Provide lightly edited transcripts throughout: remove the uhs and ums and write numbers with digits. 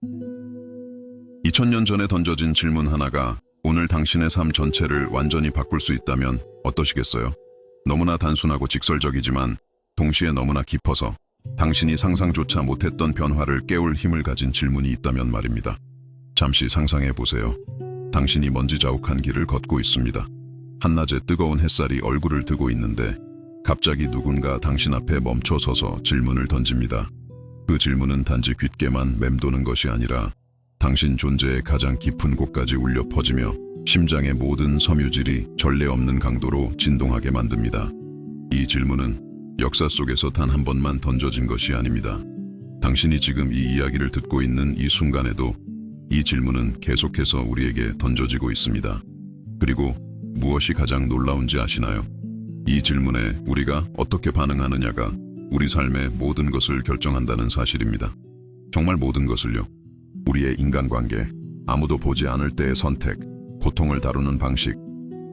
2000년 전에 던져진 질문 하나가 오늘 당신의 삶 전체를 완전히 바꿀 수 있다면 어떠시겠어요? 너무나 단순하고 직설적이지만 동시에 너무나 깊어서 당신이 상상조차 못했던 변화를 깨울 힘을 가진 질문이 있다면 말입니다. 잠시 상상해 보세요. 당신이 먼지 자욱한 길을 걷고 있습니다. 한낮에 뜨거운 햇살이 얼굴을 뜨고 있는데 갑자기 누군가 당신 앞에 멈춰 서서 질문을 던집니다. 그 질문은 단지 귓게만 맴도는 것이 아니라 당신 존재의 가장 깊은 곳까지 울려 퍼지며 심장의 모든 섬유질이 전례 없는 강도로 진동하게 만듭니다. 이 질문은 역사 속에서 단 한 번만 던져진 것이 아닙니다. 당신이 지금 이 이야기를 듣고 있는 이 순간에도 이 질문은 계속해서 우리에게 던져지고 있습니다. 그리고 무엇이 가장 놀라운지 아시나요? 이 질문에 우리가 어떻게 반응하느냐가 우리 삶의 모든 것을 결정한다는 사실입니다. 정말 모든 것을요. 우리의 인간관계, 아무도 보지 않을 때의 선택, 고통을 다루는 방식,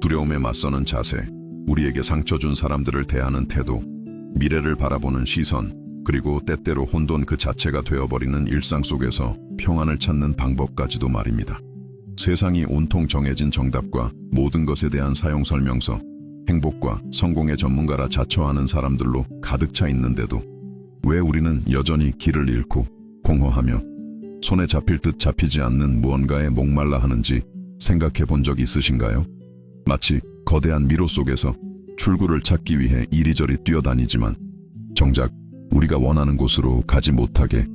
두려움에 맞서는 자세, 우리에게 상처 준 사람들을 대하는 태도, 미래를 바라보는 시선, 그리고 때때로 혼돈 그 자체가 되어버리는 일상 속에서 평안을 찾는 방법까지도 말입니다. 세상이 온통 정해진 정답과 모든 것에 대한 사용 설명서, 행복과 성공의 전문가라 자처하는 사람들로 가득 차 있는데도 왜 우리는 여전히 길을 잃고 공허하며 손에 잡힐 듯 잡히지 않는 무언가에 목말라 하는지 생각해 본 적 있으신가요? 마치 거대한 미로 속에서 출구를 찾기 위해 이리저리 뛰어다니지만 정작 우리가 원하는 곳으로 가지 못하게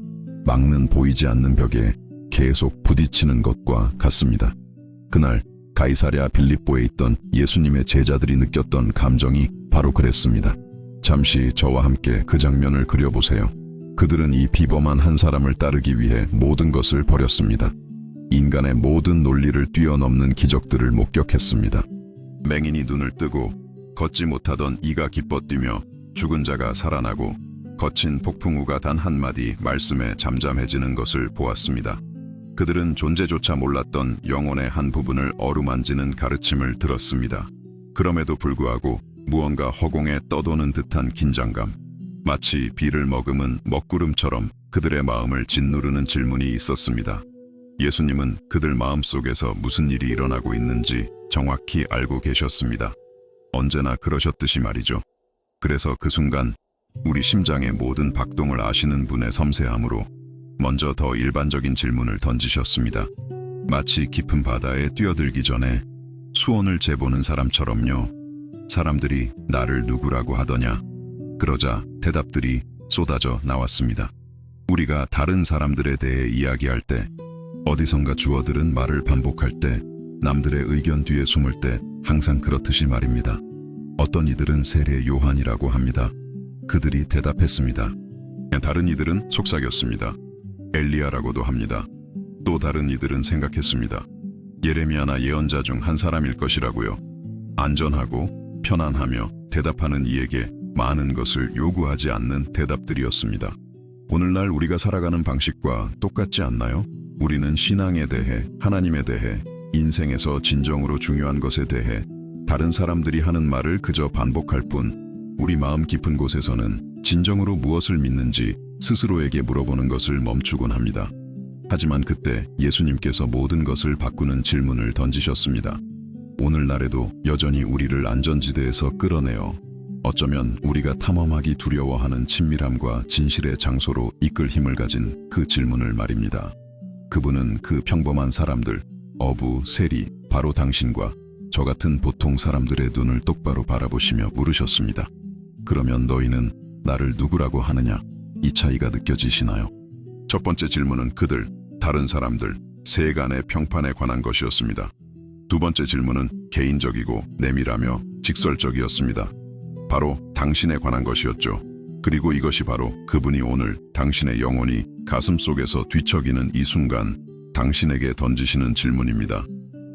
막는 보이지 않는 벽에 계속 부딪히는 것과 같습니다. 그날 가이사랴 빌립보에 있던 예수님의 제자들이 느꼈던 감정이 바로 그랬습니다. 잠시 저와 함께 그 장면을 그려보세요. 그들은 이 비범한 한 사람을 따르기 위해 모든 것을 버렸습니다. 인간의 모든 논리를 뛰어넘는 기적들을 목격했습니다. 맹인이 눈을 뜨고 걷지 못하던 이가 기뻐 뛰며 죽은 자가 살아나고 거친 폭풍우가 단 한마디 말씀에 잠잠해지는 것을 보았습니다. 그들은 존재조차 몰랐던 영혼의 한 부분을 어루만지는 가르침을 들었습니다. 그럼에도 불구하고 무언가 허공에 떠도는 듯한 긴장감, 마치 비를 머금은 먹구름처럼 그들의 마음을 짓누르는 질문이 있었습니다. 예수님은 그들 마음속에서 무슨 일이 일어나고 있는지 정확히 알고 계셨습니다. 언제나 그러셨듯이 말이죠. 그래서 그 순간 우리 심장의 모든 박동을 아시는 분의 섬세함으로 먼저 더 일반적인 질문을 던지셨습니다. 마치 깊은 바다에 뛰어들기 전에 수온을 재보는 사람처럼요. 사람들이 나를 누구라고 하더냐? 그러자 대답들이 쏟아져 나왔습니다. 우리가 다른 사람들에 대해 이야기할 때, 어디선가 주어들은 말을 반복할 때, 남들의 의견 뒤에 숨을 때 항상 그렇듯이 말입니다. 어떤 이들은 세례 요한이라고 합니다. 그들이 대답했습니다. 다른 이들은 속삭였습니다. 엘리야라고도 합니다. 또 다른 이들은 생각했습니다. 예레미야나 예언자 중 한 사람일 것이라고요. 안전하고 편안하며 대답하는 이에게 많은 것을 요구하지 않는 대답들이었습니다. 오늘날 우리가 살아가는 방식과 똑같지 않나요? 우리는 신앙에 대해, 하나님에 대해, 인생에서 진정으로 중요한 것에 대해 다른 사람들이 하는 말을 그저 반복할 뿐, 우리 마음 깊은 곳에서는 진정으로 무엇을 믿는지 스스로에게 물어보는 것을 멈추곤 합니다. 하지만 그때 예수님께서 모든 것을 바꾸는 질문을 던지셨습니다. 오늘날에도 여전히 우리를 안전지대에서 끌어내어 어쩌면 우리가 탐험하기 두려워하는 친밀함과 진실의 장소로 이끌 힘을 가진 그 질문을 말입니다. 그분은 그 평범한 사람들, 어부, 세리, 바로 당신과 저 같은 보통 사람들의 눈을 똑바로 바라보시며 물으셨습니다. 그러면 너희는 나를 누구라고 하느냐? 이 차이가 느껴지시나요? 첫 번째 질문은 그들, 다른 사람들, 세간의 평판에 관한 것이었습니다. 두 번째 질문은 개인적이고 내밀하며 직설적이었습니다. 바로 당신에 관한 것이었죠. 그리고 이것이 바로 그분이 오늘 당신의 영혼이 가슴속에서 뒤척이는 이 순간 당신에게 던지시는 질문입니다.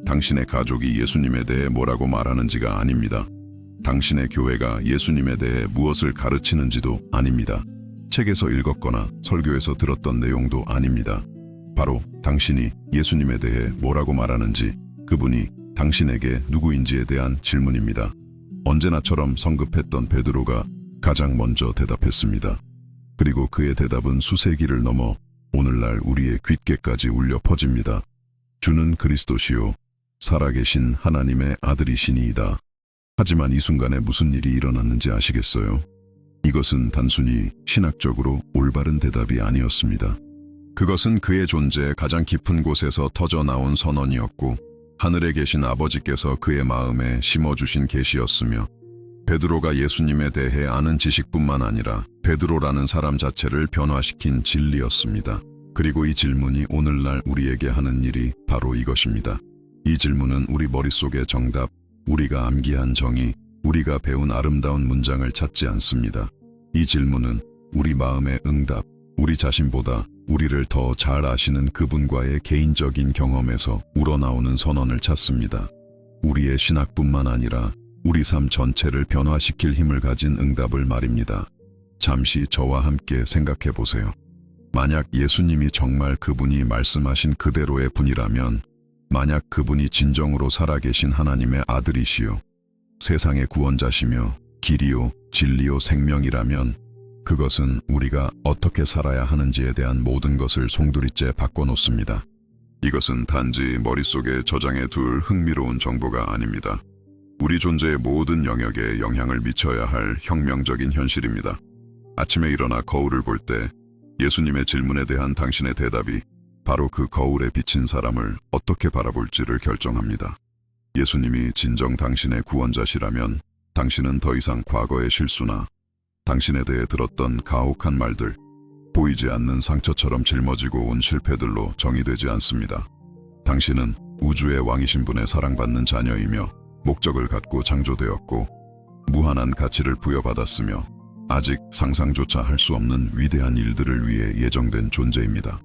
당신의 가족이 예수님에 대해 뭐라고 말하는지가 아닙니다. 당신의 교회가 예수님에 대해 무엇을 가르치는지도 아닙니다. 책에서 읽었거나 설교에서 들었던 내용도 아닙니다. 바로 당신이 예수님에 대해 뭐라고 말하는지, 그분이 당신에게 누구인지에 대한 질문입니다. 언제나처럼 성급했던 베드로가 가장 먼저 대답했습니다. 그리고 그의 대답은 수세기를 넘어 오늘날 우리의 귓가까지 울려 퍼집니다. 주는 그리스도시요 살아계신 하나님의 아들이시니이다. 하지만 이 순간에 무슨 일이 일어났는지 아시겠어요? 이것은 단순히 신학적으로 올바른 대답이 아니었습니다. 그것은 그의 존재의 가장 깊은 곳에서 터져나온 선언이었고 하늘에 계신 아버지께서 그의 마음에 심어주신 계시였으며 베드로가 예수님에 대해 아는 지식뿐만 아니라 베드로라는 사람 자체를 변화시킨 진리였습니다. 그리고 이 질문이 오늘날 우리에게 하는 일이 바로 이것입니다. 이 질문은 우리 머릿속의 정답, 우리가 암기한 정의, 우리가 배운 아름다운 문장을 찾지 않습니다. 이 질문은 우리 마음의 응답, 우리 자신보다 우리를 더 잘 아시는 그분과의 개인적인 경험에서 우러나오는 선언을 찾습니다. 우리의 신학뿐만 아니라 우리 삶 전체를 변화시킬 힘을 가진 응답을 말입니다. 잠시 저와 함께 생각해 보세요. 만약 예수님이 정말 그분이 말씀하신 그대로의 분이라면, 만약 그분이 진정으로 살아계신 하나님의 아들이시요 세상의 구원자시며 길이요 진리요 생명이라면 그것은 우리가 어떻게 살아야 하는지에 대한 모든 것을 송두리째 바꿔놓습니다. 이것은 단지 머릿속에 저장해 둘 흥미로운 정보가 아닙니다. 우리 존재의 모든 영역에 영향을 미쳐야 할 혁명적인 현실입니다. 아침에 일어나 거울을 볼 때 예수님의 질문에 대한 당신의 대답이 바로 그 거울에 비친 사람을 어떻게 바라볼지를 결정합니다. 예수님이 진정 당신의 구원자시라면 당신은 더 이상 과거의 실수나 당신에 대해 들었던 가혹한 말들, 보이지 않는 상처처럼 짊어지고 온 실패들로 정의되지 않습니다. 당신은 우주의 왕이신 분의 사랑받는 자녀이며 목적을 갖고 창조되었고 무한한 가치를 부여받았으며 아직 상상조차 할 수 없는 위대한 일들을 위해 예정된 존재입니다.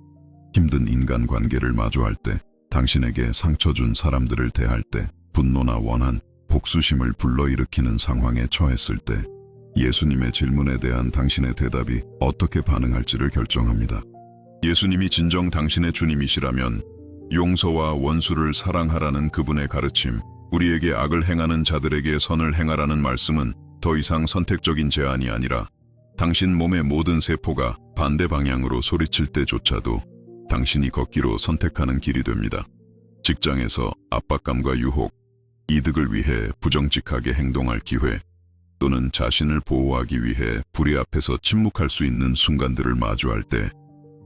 힘든 인간관계를 마주할 때, 당신에게 상처 준 사람들을 대할 때, 분노나 원한, 복수심을 불러일으키는 상황에 처했을 때 예수님의 질문에 대한 당신의 대답이 어떻게 반응할지를 결정합니다. 예수님이 진정 당신의 주님이시라면 용서와 원수를 사랑하라는 그분의 가르침, 우리에게 악을 행하는 자들에게 선을 행하라는 말씀은 더 이상 선택적인 제안이 아니라 당신 몸의 모든 세포가 반대 방향으로 소리칠 때조차도 당신이 걷기로 선택하는 길이 됩니다. 직장에서 압박감과 유혹, 이득을 위해 부정직하게 행동할 기회, 또는 자신을 보호하기 위해 불의 앞에서 침묵할 수 있는 순간들을 마주할 때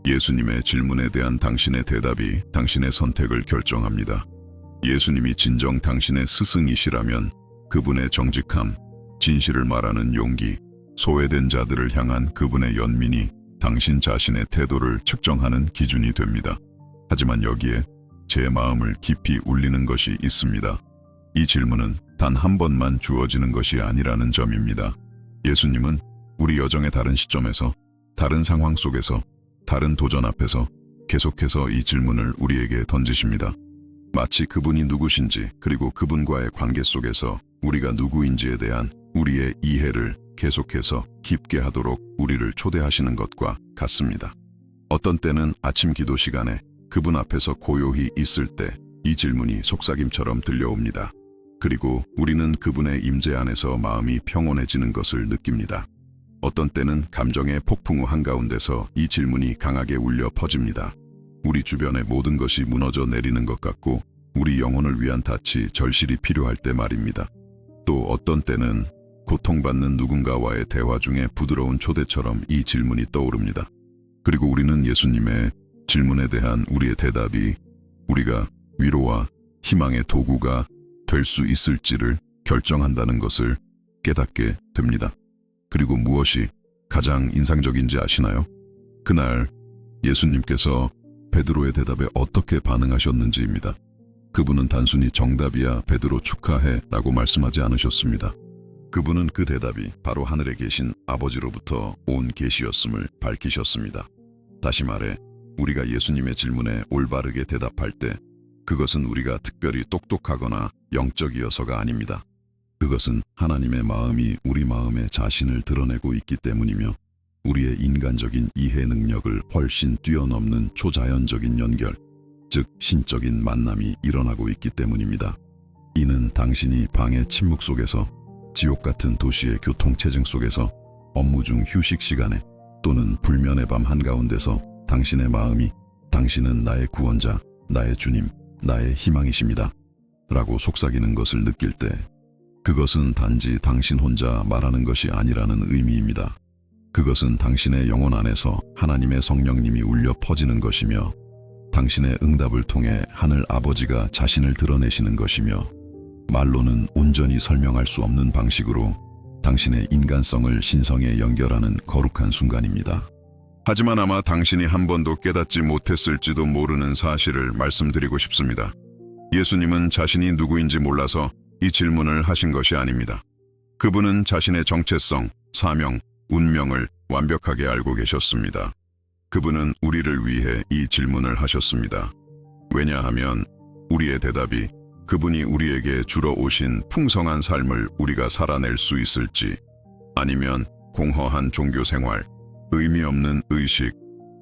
예수님의 질문에 대한 당신의 대답이 당신의 선택을 결정합니다. 예수님이 진정 당신의 스승이시라면 그분의 정직함, 진실을 말하는 용기, 소외된 자들을 향한 그분의 연민이 당신 자신의 태도를 측정하는 기준이 됩니다. 하지만 여기에 제 마음을 깊이 울리는 것이 있습니다. 이 질문은 단 한 번만 주어지는 것이 아니라는 점입니다. 예수님은 우리 여정의 다른 시점에서, 다른 상황 속에서, 다른 도전 앞에서 계속해서 이 질문을 우리에게 던지십니다. 마치 그분이 누구신지, 그리고 그분과의 관계 속에서 우리가 누구인지에 대한 우리의 이해를 계속해서 깊게 하도록 우리를 초대하시는 것과 같습니다. 어떤 때는 아침 기도 시간에 그분 앞에서 고요히 있을 때 이 질문이 속삭임처럼 들려옵니다. 그리고 우리는 그분의 임재 안에서 마음이 평온해지는 것을 느낍니다. 어떤 때는 감정의 폭풍우 한가운데서 이 질문이 강하게 울려 퍼집니다. 우리 주변의 모든 것이 무너져 내리는 것 같고 우리 영혼을 위한 닻이 절실히 필요할 때 말입니다. 또 어떤 때는 고통받는 누군가와의 대화 중에 부드러운 초대처럼 이 질문이 떠오릅니다. 그리고 우리는 예수님의 질문에 대한 우리의 대답이 우리가 위로와 희망의 도구가 될 수 있을지를 결정한다는 것을 깨닫게 됩니다. 그리고 무엇이 가장 인상적인지 아시나요? 그날 예수님께서 베드로의 대답에 어떻게 반응하셨는지입니다. 그분은 단순히 정답이야 베드로 축하해 라고 말씀하지 않으셨습니다. 그분은 그 대답이 바로 하늘에 계신 아버지로부터 온 계시였음을 밝히셨습니다. 다시 말해 우리가 예수님의 질문에 올바르게 대답할 때 그것은 우리가 특별히 똑똑하거나 영적이어서가 아닙니다. 그것은 하나님의 마음이 우리 마음에 자신을 드러내고 있기 때문이며 우리의 인간적인 이해 능력을 훨씬 뛰어넘는 초자연적인 연결, 즉 신적인 만남이 일어나고 있기 때문입니다. 이는 당신이 방의 침묵 속에서, 지옥 같은 도시의 교통체증 속에서, 업무 중 휴식 시간에 또는 불면의 밤 한가운데서 당신의 마음이 당신은 나의 구원자, 나의 주님, 나의 희망이십니다. 라고 속삭이는 것을 느낄 때 그것은 단지 당신 혼자 말하는 것이 아니라는 의미입니다. 그것은 당신의 영혼 안에서 하나님의 성령님이 울려 퍼지는 것이며 당신의 응답을 통해 하늘 아버지가 자신을 드러내시는 것이며 말로는 온전히 설명할 수 없는 방식으로 당신의 인간성을 신성에 연결하는 거룩한 순간입니다. 하지만 아마 당신이 한 번도 깨닫지 못했을지도 모르는 사실을 말씀드리고 싶습니다. 예수님은 자신이 누구인지 몰라서 이 질문을 하신 것이 아닙니다. 그분은 자신의 정체성, 사명, 운명을 완벽하게 알고 계셨습니다. 그분은 우리를 위해 이 질문을 하셨습니다. 왜냐하면 우리의 대답이 그분이 우리에게 주러 오신 풍성한 삶을 우리가 살아낼 수 있을지, 아니면 공허한 종교 생활, 의미 없는 의식,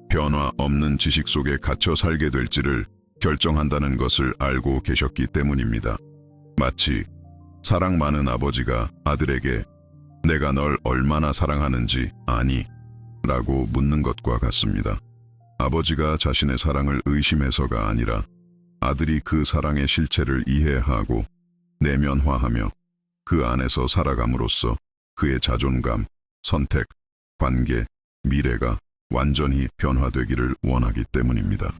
변화 없는 지식 속에 갇혀 살게 될지를 결정한다는 것을 알고 계셨기 때문입니다. 마치 사랑 많은 아버지가 아들에게 내가 널 얼마나 사랑하는지 아니? 라고 묻는 것과 같습니다. 아버지가 자신의 사랑을 의심해서가 아니라 아들이 그 사랑의 실체를 이해하고 내면화하며 그 안에서 살아감으로써 그의 자존감, 선택, 관계, 미래가 완전히 변화되기를 원하기 때문입니다.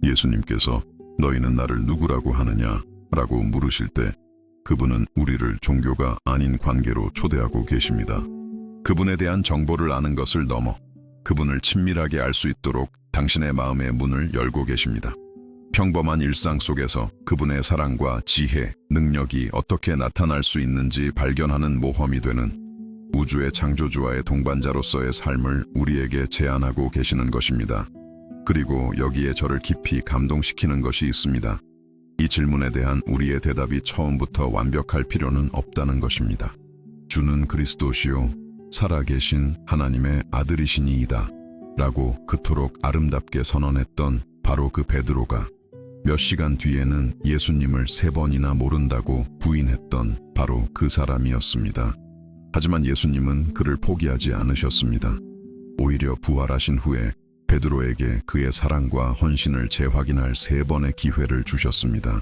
예수님께서 너희는 나를 누구라고 하느냐? 라고 물으실 때 그분은 우리를 종교가 아닌 관계로 초대하고 계십니다. 그분에 대한 정보를 아는 것을 넘어 그분을 친밀하게 알 수 있도록 당신의 마음의 문을 열고 계십니다. 평범한 일상 속에서 그분의 사랑과 지혜, 능력이 어떻게 나타날 수 있는지 발견하는 모험이 되는 우주의 창조주와의 동반자로서의 삶을 우리에게 제안하고 계시는 것입니다. 그리고 여기에 저를 깊이 감동시키는 것이 있습니다. 이 질문에 대한 우리의 대답이 처음부터 완벽할 필요는 없다는 것입니다. 주는 그리스도시요 살아계신 하나님의 아들이시니이다 라고 그토록 아름답게 선언했던 바로 그 베드로가 몇 시간 뒤에는 예수님을 3번이나 모른다고 부인했던 바로 그 사람이었습니다. 하지만 예수님은 그를 포기하지 않으셨습니다. 오히려 부활하신 후에 베드로에게 그의 사랑과 헌신을 재확인할 3번의 기회를 주셨습니다.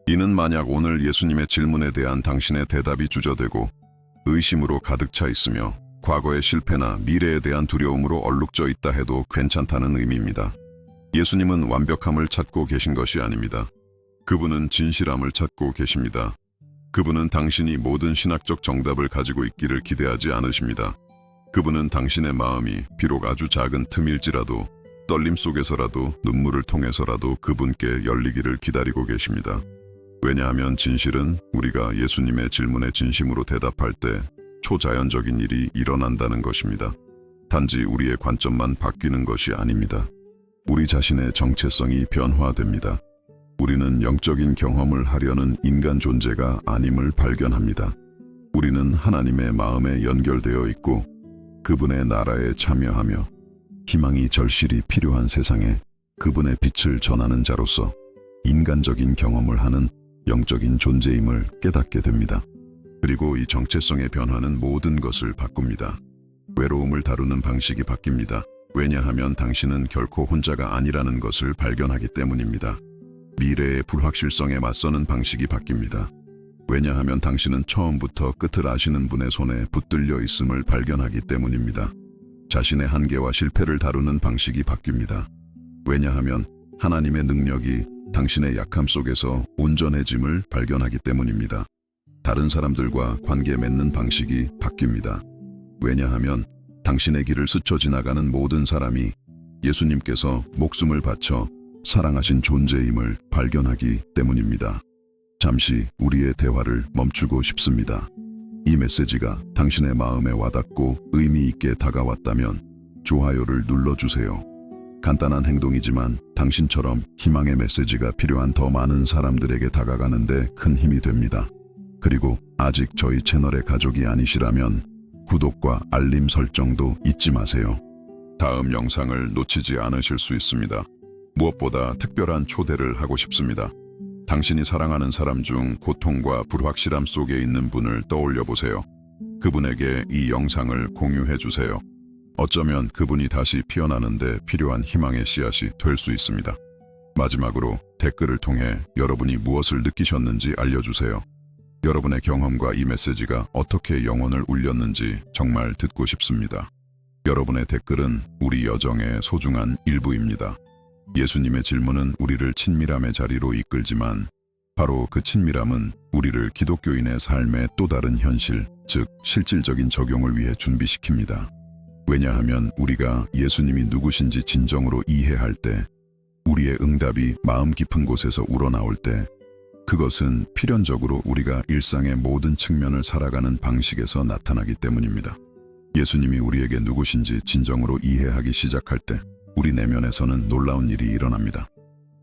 이는 만약 오늘 예수님의 질문에 대한 당신의 대답이 주저되고 의심으로 가득 차 있으며 과거의 실패나 미래에 대한 두려움으로 얼룩져 있다 해도 괜찮다는 의미입니다. 예수님은 완벽함을 찾고 계신 것이 아닙니다. 그분은 진실함을 찾고 계십니다. 그분은 당신이 모든 신학적 정답을 가지고 있기를 기대하지 않으십니다. 그분은 당신의 마음이 비록 아주 작은 틈일지라도 떨림 속에서라도 눈물을 통해서라도 그분께 열리기를 기다리고 계십니다. 왜냐하면 진실은 우리가 예수님의 질문에 진심으로 대답할 때 초자연적인 일이 일어난다는 것입니다. 단지 우리의 관점만 바뀌는 것이 아닙니다. 우리 자신의 정체성이 변화됩니다. 우리는 영적인 경험을 하려는 인간 존재가 아님을 발견합니다. 우리는 하나님의 마음에 연결되어 있고 그분의 나라에 참여하며 희망이 절실히 필요한 세상에 그분의 빛을 전하는 자로서 인간적인 경험을 하는 영적인 존재임을 깨닫게 됩니다. 그리고 이 정체성의 변화는 모든 것을 바꿉니다. 외로움을 다루는 방식이 바뀝니다. 왜냐하면 당신은 결코 혼자가 아니라는 것을 발견하기 때문입니다. 미래의 불확실성에 맞서는 방식이 바뀝니다. 왜냐하면 당신은 처음부터 끝을 아시는 분의 손에 붙들려 있음을 발견하기 때문입니다. 자신의 한계와 실패를 다루는 방식이 바뀝니다. 왜냐하면 하나님의 능력이 당신의 약함 속에서 온전해짐을 발견하기 때문입니다. 다른 사람들과 관계 맺는 방식이 바뀝니다. 왜냐하면 당신의 길을 스쳐 지나가는 모든 사람이 예수님께서 목숨을 바쳐 사랑하신 존재임을 발견하기 때문입니다. 잠시 우리의 대화를 멈추고 싶습니다. 이 메시지가 당신의 마음에 와닿고 의미 있게 다가왔다면 좋아요를 눌러주세요. 간단한 행동이지만 당신처럼 희망의 메시지가 필요한 더 많은 사람들에게 다가가는데 큰 힘이 됩니다. 그리고 아직 저희 채널의 가족이 아니시라면 구독과 알림 설정도 잊지 마세요. 다음 영상을 놓치지 않으실 수 있습니다. 무엇보다 특별한 초대를 하고 싶습니다. 당신이 사랑하는 사람 중 고통과 불확실함 속에 있는 분을 떠올려 보세요. 그분에게 이 영상을 공유해 주세요. 어쩌면 그분이 다시 피어나는데 필요한 희망의 씨앗이 될 수 있습니다. 마지막으로 댓글을 통해 여러분이 무엇을 느끼셨는지 알려주세요. 여러분의 경험과 이 메시지가 어떻게 영혼을 울렸는지 정말 듣고 싶습니다. 여러분의 댓글은 우리 여정의 소중한 일부입니다. 예수님의 질문은 우리를 친밀함의 자리로 이끌지만 바로 그 친밀함은 우리를 기독교인의 삶의 또 다른 현실, 즉 실질적인 적용을 위해 준비시킵니다. 왜냐하면 우리가 예수님이 누구신지 진정으로 이해할 때, 우리의 응답이 마음 깊은 곳에서 우러나올 때, 그것은 필연적으로 우리가 일상의 모든 측면을 살아가는 방식에서 나타나기 때문입니다. 예수님이 우리에게 누구신지 진정으로 이해하기 시작할 때 우리 내면에서는 놀라운 일이 일어납니다.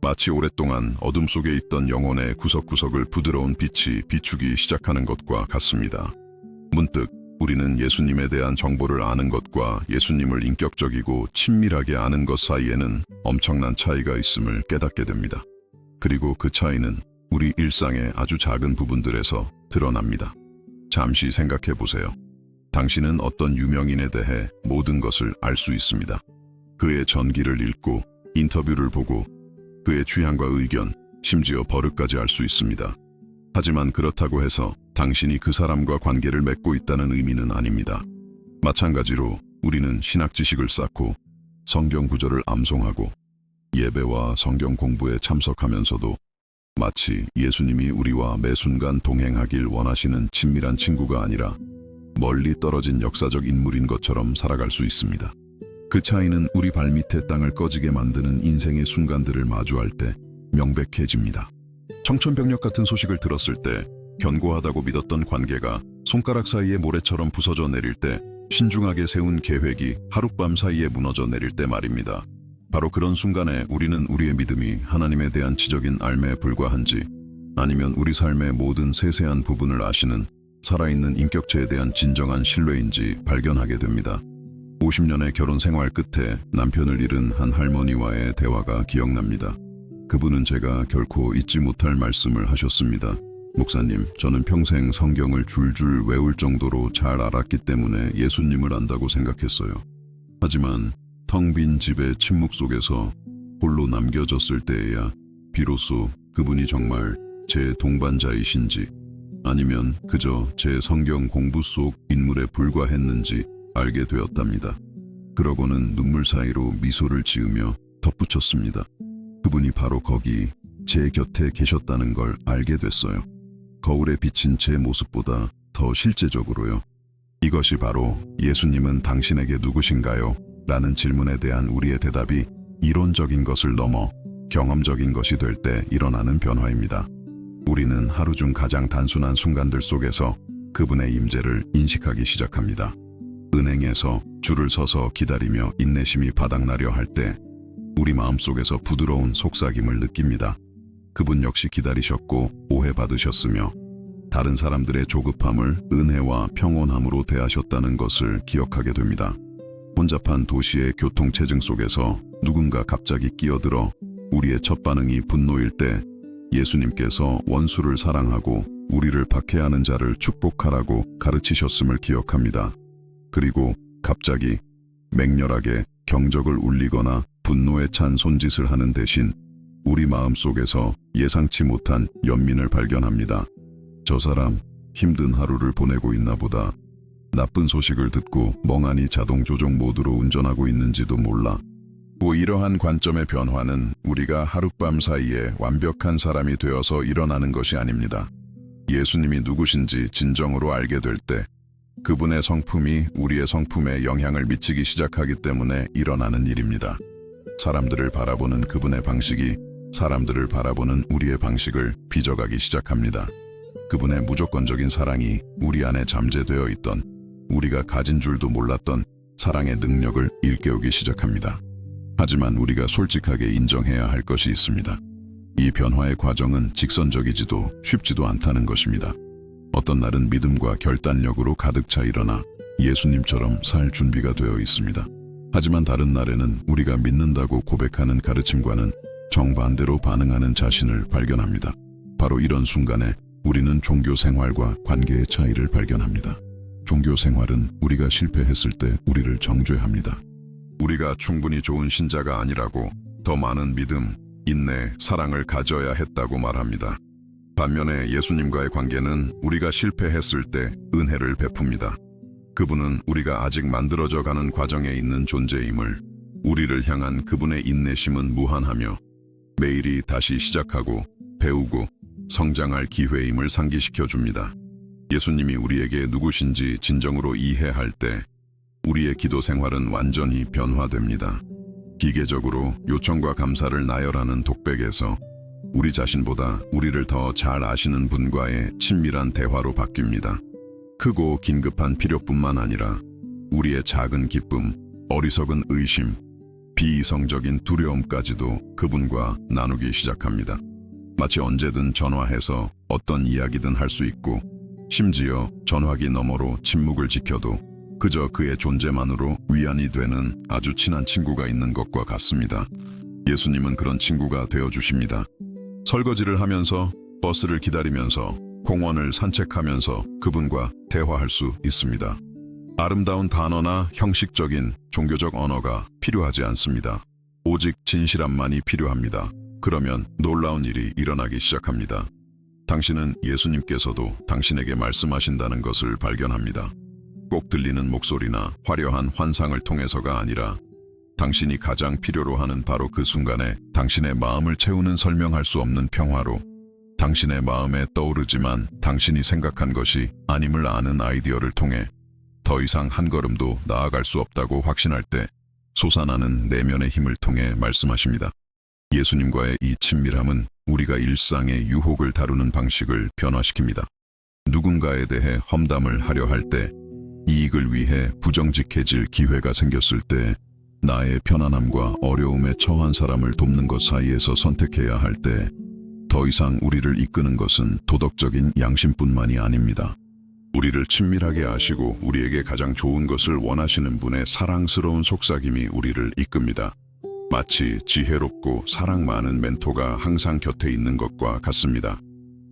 마치 오랫동안 어둠 속에 있던 영혼의 구석구석을 부드러운 빛이 비추기 시작하는 것과 같습니다. 문득 우리는 예수님에 대한 정보를 아는 것과 예수님을 인격적이고 친밀하게 아는 것 사이에는 엄청난 차이가 있음을 깨닫게 됩니다. 그리고 그 차이는 우리 일상의 아주 작은 부분들에서 드러납니다. 잠시 생각해 보세요. 당신은 어떤 유명인에 대해 모든 것을 알 수 있습니다. 그의 전기를 읽고 인터뷰를 보고 그의 취향과 의견, 심지어 버릇까지 알 수 있습니다. 하지만 그렇다고 해서 당신이 그 사람과 관계를 맺고 있다는 의미는 아닙니다. 마찬가지로 우리는 신학 지식을 쌓고 성경 구절을 암송하고 예배와 성경 공부에 참석하면서도 마치 예수님이 우리와 매 순간 동행하길 원하시는 친밀한 친구가 아니라 멀리 떨어진 역사적 인물인 것처럼 살아갈 수 있습니다. 그 차이는 우리 발밑에 땅을 꺼지게 만드는 인생의 순간들을 마주할 때 명백해집니다. 청천벽력 같은 소식을 들었을 때 견고하다고 믿었던 관계가 손가락 사이에 모래처럼 부서져 내릴 때, 신중하게 세운 계획이 하룻밤 사이에 무너져 내릴 때 말입니다. 바로 그런 순간에 우리는 우리의 믿음이 하나님에 대한 지적인 알매에 불과한지, 아니면 우리 삶의 모든 세세한 부분을 아시는 살아있는 인격체에 대한 진정한 신뢰인지 발견하게 됩니다. 50년의 결혼 생활 끝에 남편을 잃은 한 할머니와의 대화가 기억납니다. 그분은 제가 결코 잊지 못할 말씀을 하셨습니다. 목사님, 저는 평생 성경을 줄줄 외울 정도로 잘 알았기 때문에 예수님을 안다고 생각했어요. 하지만 텅 빈 집의 침묵 속에서 홀로 남겨졌을 때에야 비로소 그분이 정말 제 동반자이신지, 아니면 그저 제 성경 공부 속 인물에 불과했는지 알게 되었답니다. 그러고는 눈물 사이로 미소를 지으며 덧붙였습니다. 그분이 바로 거기 제 곁에 계셨다는 걸 알게 됐어요. 거울에 비친 제 모습보다 더 실제적으로요. 이것이 바로 예수님은 당신에게 누구신가요? 라는 질문에 대한 우리의 대답이 이론적인 것을 넘어 경험적인 것이 될 때 일어나는 변화입니다. 우리는 하루 중 가장 단순한 순간들 속에서 그분의 임재를 인식하기 시작합니다. 은행에서 줄을 서서 기다리며 인내심이 바닥나려 할 때 우리 마음속에서 부드러운 속삭임을 느낍니다. 그분 역시 기다리셨고 오해받으셨으며 다른 사람들의 조급함을 은혜와 평온함으로 대하셨다는 것을 기억하게 됩니다. 혼잡한 도시의 교통체증 속에서 누군가 갑자기 끼어들어 우리의 첫 반응이 분노일 때 예수님께서 원수를 사랑하고 우리를 박해하는 자를 축복하라고 가르치셨음을 기억합니다. 그리고 갑자기 맹렬하게 경적을 울리거나 분노에 찬 손짓을 하는 대신 우리 마음속에서 예상치 못한 연민을 발견합니다. 저 사람 힘든 하루를 보내고 있나 보다. 나쁜 소식을 듣고 멍하니 자동 조종 모드로 운전하고 있는지도 몰라. 이러한 관점의 변화는 우리가 하룻밤 사이에 완벽한 사람이 되어서 일어나는 것이 아닙니다. 예수님이 누구신지 진정으로 알게 될 때 그분의 성품이 우리의 성품에 영향을 미치기 시작하기 때문에 일어나는 일입니다. 사람들을 바라보는 그분의 방식이 사람들을 바라보는 우리의 방식을 빚어가기 시작합니다. 그분의 무조건적인 사랑이 우리 안에 잠재되어 있던, 우리가 가진 줄도 몰랐던 사랑의 능력을 일깨우기 시작합니다. 하지만 우리가 솔직하게 인정해야 할 것이 있습니다. 이 변화의 과정은 직선적이지도 쉽지도 않다는 것입니다. 어떤 날은 믿음과 결단력으로 가득 차 일어나 예수님처럼 살 준비가 되어 있습니다. 하지만 다른 날에는 우리가 믿는다고 고백하는 가르침과는 정반대로 반응하는 자신을 발견합니다. 바로 이런 순간에 우리는 종교 생활과 관계의 차이를 발견합니다. 종교 생활은 우리가 실패했을 때 우리를 정죄합니다. 우리가 충분히 좋은 신자가 아니라고 더 많은 믿음, 인내, 사랑을 가져야 했다고 말합니다. 반면에 예수님과의 관계는 우리가 실패했을 때 은혜를 베풉니다. 그분은 우리가 아직 만들어져 가는 과정에 있는 존재임을, 우리를 향한 그분의 인내심은 무한하며 매일이 다시 시작하고 배우고 성장할 기회임을 상기시켜 줍니다. 예수님이 우리에게 누구신지 진정으로 이해할 때 우리의 기도 생활은 완전히 변화됩니다. 기계적으로 요청과 감사를 나열하는 독백에서 우리 자신보다 우리를 더 잘 아시는 분과의 친밀한 대화로 바뀝니다. 크고 긴급한 필요뿐만 아니라 우리의 작은 기쁨, 어리석은 의심, 비이성적인 두려움까지도 그분과 나누기 시작합니다. 마치 언제든 전화해서 어떤 이야기든 할 수 있고, 심지어 전화기 너머로 침묵을 지켜도 그저 그의 존재만으로 위안이 되는 아주 친한 친구가 있는 것과 같습니다. 예수님은 그런 친구가 되어주십니다. 설거지를 하면서, 버스를 기다리면서, 공원을 산책하면서 그분과 대화할 수 있습니다. 아름다운 단어나 형식적인 종교적 언어가 필요하지 않습니다. 오직 진실함만이 필요합니다. 그러면 놀라운 일이 일어나기 시작합니다. 당신은 예수님께서도 당신에게 말씀하신다는 것을 발견합니다. 꼭 들리는 목소리나 화려한 환상을 통해서가 아니라 당신이 가장 필요로 하는 바로 그 순간에 당신의 마음을 채우는 설명할 수 없는 평화로, 당신의 마음에 떠오르지만 당신이 생각한 것이 아님을 아는 아이디어를 통해 더 이상 한 걸음도 나아갈 수 없다고 확신할 때 솟아나는 내면의 힘을 통해 말씀하십니다. 예수님과의 이 친밀함은 우리가 일상의 유혹을 다루는 방식을 변화시킵니다. 누군가에 대해 험담을 하려 할 때, 이익을 위해 부정직해질 기회가 생겼을 때, 나의 편안함과 어려움에 처한 사람을 돕는 것 사이에서 선택해야 할 때, 더 이상 우리를 이끄는 것은 도덕적인 양심뿐만이 아닙니다. 우리를 친밀하게 아시고 우리에게 가장 좋은 것을 원하시는 분의 사랑스러운 속삭임이 우리를 이끕니다. 마치 지혜롭고 사랑 많은 멘토가 항상 곁에 있는 것과 같습니다.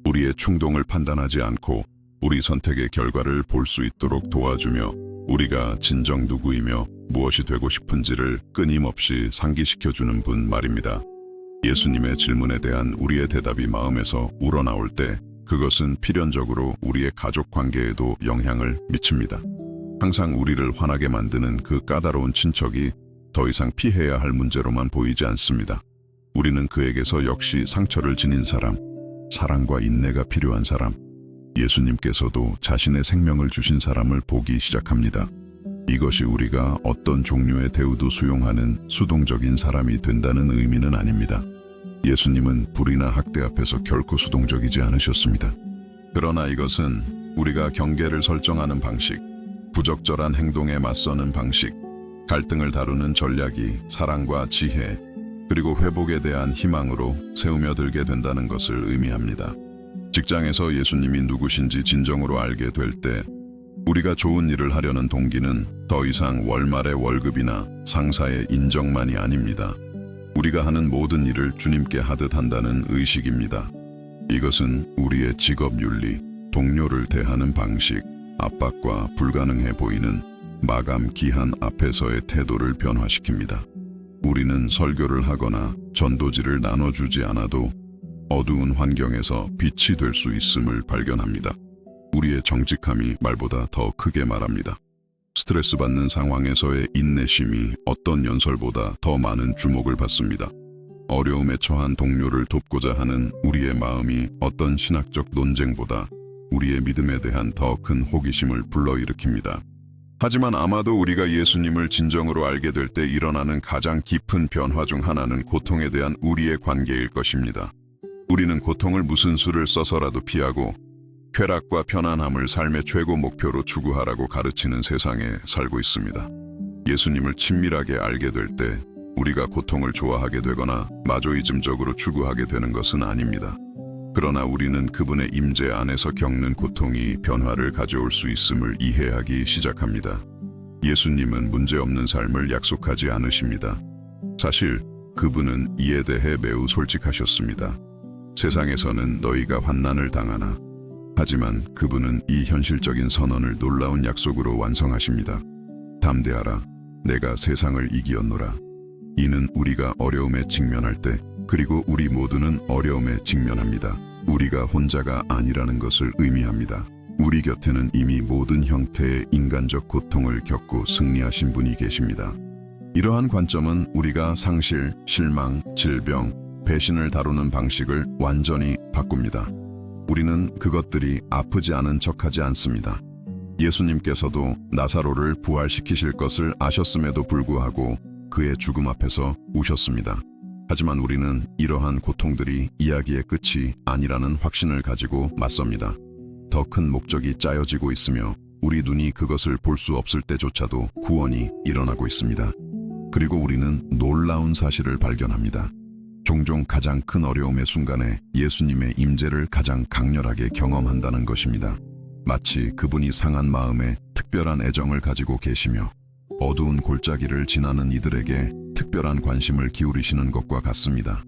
우리의 충동을 판단하지 않고 우리 선택의 결과를 볼 수 있도록 도와주며 우리가 진정 누구이며 무엇이 되고 싶은지를 끊임없이 상기시켜주는 분 말입니다. 예수님의 질문에 대한 우리의 대답이 마음에서 우러나올 때 그것은 필연적으로 우리의 가족 관계에도 영향을 미칩니다. 항상 우리를 화나게 만드는 그 까다로운 친척이 더 이상 피해야 할 문제로만 보이지 않습니다. 우리는 그에게서 역시 상처를 지닌 사람, 사랑과 인내가 필요한 사람, 예수님께서도 자신의 생명을 주신 사람을 보기 시작합니다. 이것이 우리가 어떤 종류의 대우도 수용하는 수동적인 사람이 된다는 의미는 아닙니다. 예수님은 불이나 학대 앞에서 결코 수동적이지 않으셨습니다. 그러나 이것은 우리가 경계를 설정하는 방식, 부적절한 행동에 맞서는 방식, 갈등을 다루는 전략이 사랑과 지혜, 그리고 회복에 대한 희망으로 세우며 들게 된다는 것을 의미합니다. 직장에서 예수님이 누구신지 진정으로 알게 될 때 우리가 좋은 일을 하려는 동기는 더 이상 월말의 월급이나 상사의 인정만이 아닙니다. 우리가 하는 모든 일을 주님께 하듯 한다는 의식입니다. 이것은 우리의 직업 윤리, 동료를 대하는 방식, 압박과 불가능해 보이는 마감 기한 앞에서의 태도를 변화시킵니다. 우리는 설교를 하거나 전도지를 나눠주지 않아도 어두운 환경에서 빛이 될 수 있음을 발견합니다. 우리의 정직함이 말보다 더 크게 말합니다. 스트레스 받는 상황에서의 인내심이 어떤 연설보다 더 많은 주목을 받습니다. 어려움에 처한 동료를 돕고자 하는 우리의 마음이 어떤 신학적 논쟁보다 우리의 믿음에 대한 더 큰 호기심을 불러일으킵니다. 하지만 아마도 우리가 예수님을 진정으로 알게 될 때 일어나는 가장 깊은 변화 중 하나는 고통에 대한 우리의 관계일 것입니다. 우리는 고통을 무슨 수를 써서라도 피하고 쾌락과 편안함을 삶의 최고 목표로 추구하라고 가르치는 세상에 살고 있습니다. 예수님을 친밀하게 알게 될 때 우리가 고통을 좋아하게 되거나 마조이즘적으로 추구하게 되는 것은 아닙니다. 그러나 우리는 그분의 임재 안에서 겪는 고통이 변화를 가져올 수 있음을 이해하기 시작합니다. 예수님은 문제없는 삶을 약속하지 않으십니다. 사실 그분은 이에 대해 매우 솔직하셨습니다. 세상에서는 너희가 환난을 당하나 하지만 그분은 이 현실적인 선언을 놀라운 약속으로 완성하십니다. 담대하라. 내가 세상을 이기었노라. 이는 우리가 어려움에 직면할 때, 그리고 우리 모두는 어려움에 직면합니다. 우리가 혼자가 아니라는 것을 의미합니다. 우리 곁에는 이미 모든 형태의 인간적 고통을 겪고 승리하신 분이 계십니다. 이러한 관점은 우리가 상실, 실망, 질병, 배신을 다루는 방식을 완전히 바꿉니다. 우리는 그것들이 아프지 않은 척하지 않습니다. 예수님께서도 나사로를 부활시키실 것을 아셨음에도 불구하고 그의 죽음 앞에서 우셨습니다. 하지만 우리는 이러한 고통들이 이야기의 끝이 아니라는 확신을 가지고 맞섭니다. 더 큰 목적이 짜여지고 있으며 우리 눈이 그것을 볼 수 없을 때조차도 구원이 일어나고 있습니다. 그리고 우리는 놀라운 사실을 발견합니다. 종종 가장 큰 어려움의 순간에 예수님의 임재를 가장 강렬하게 경험한다는 것입니다. 마치 그분이 상한 마음에 특별한 애정을 가지고 계시며 어두운 골짜기를 지나는 이들에게 특별한 관심을 기울이시는 것과 같습니다.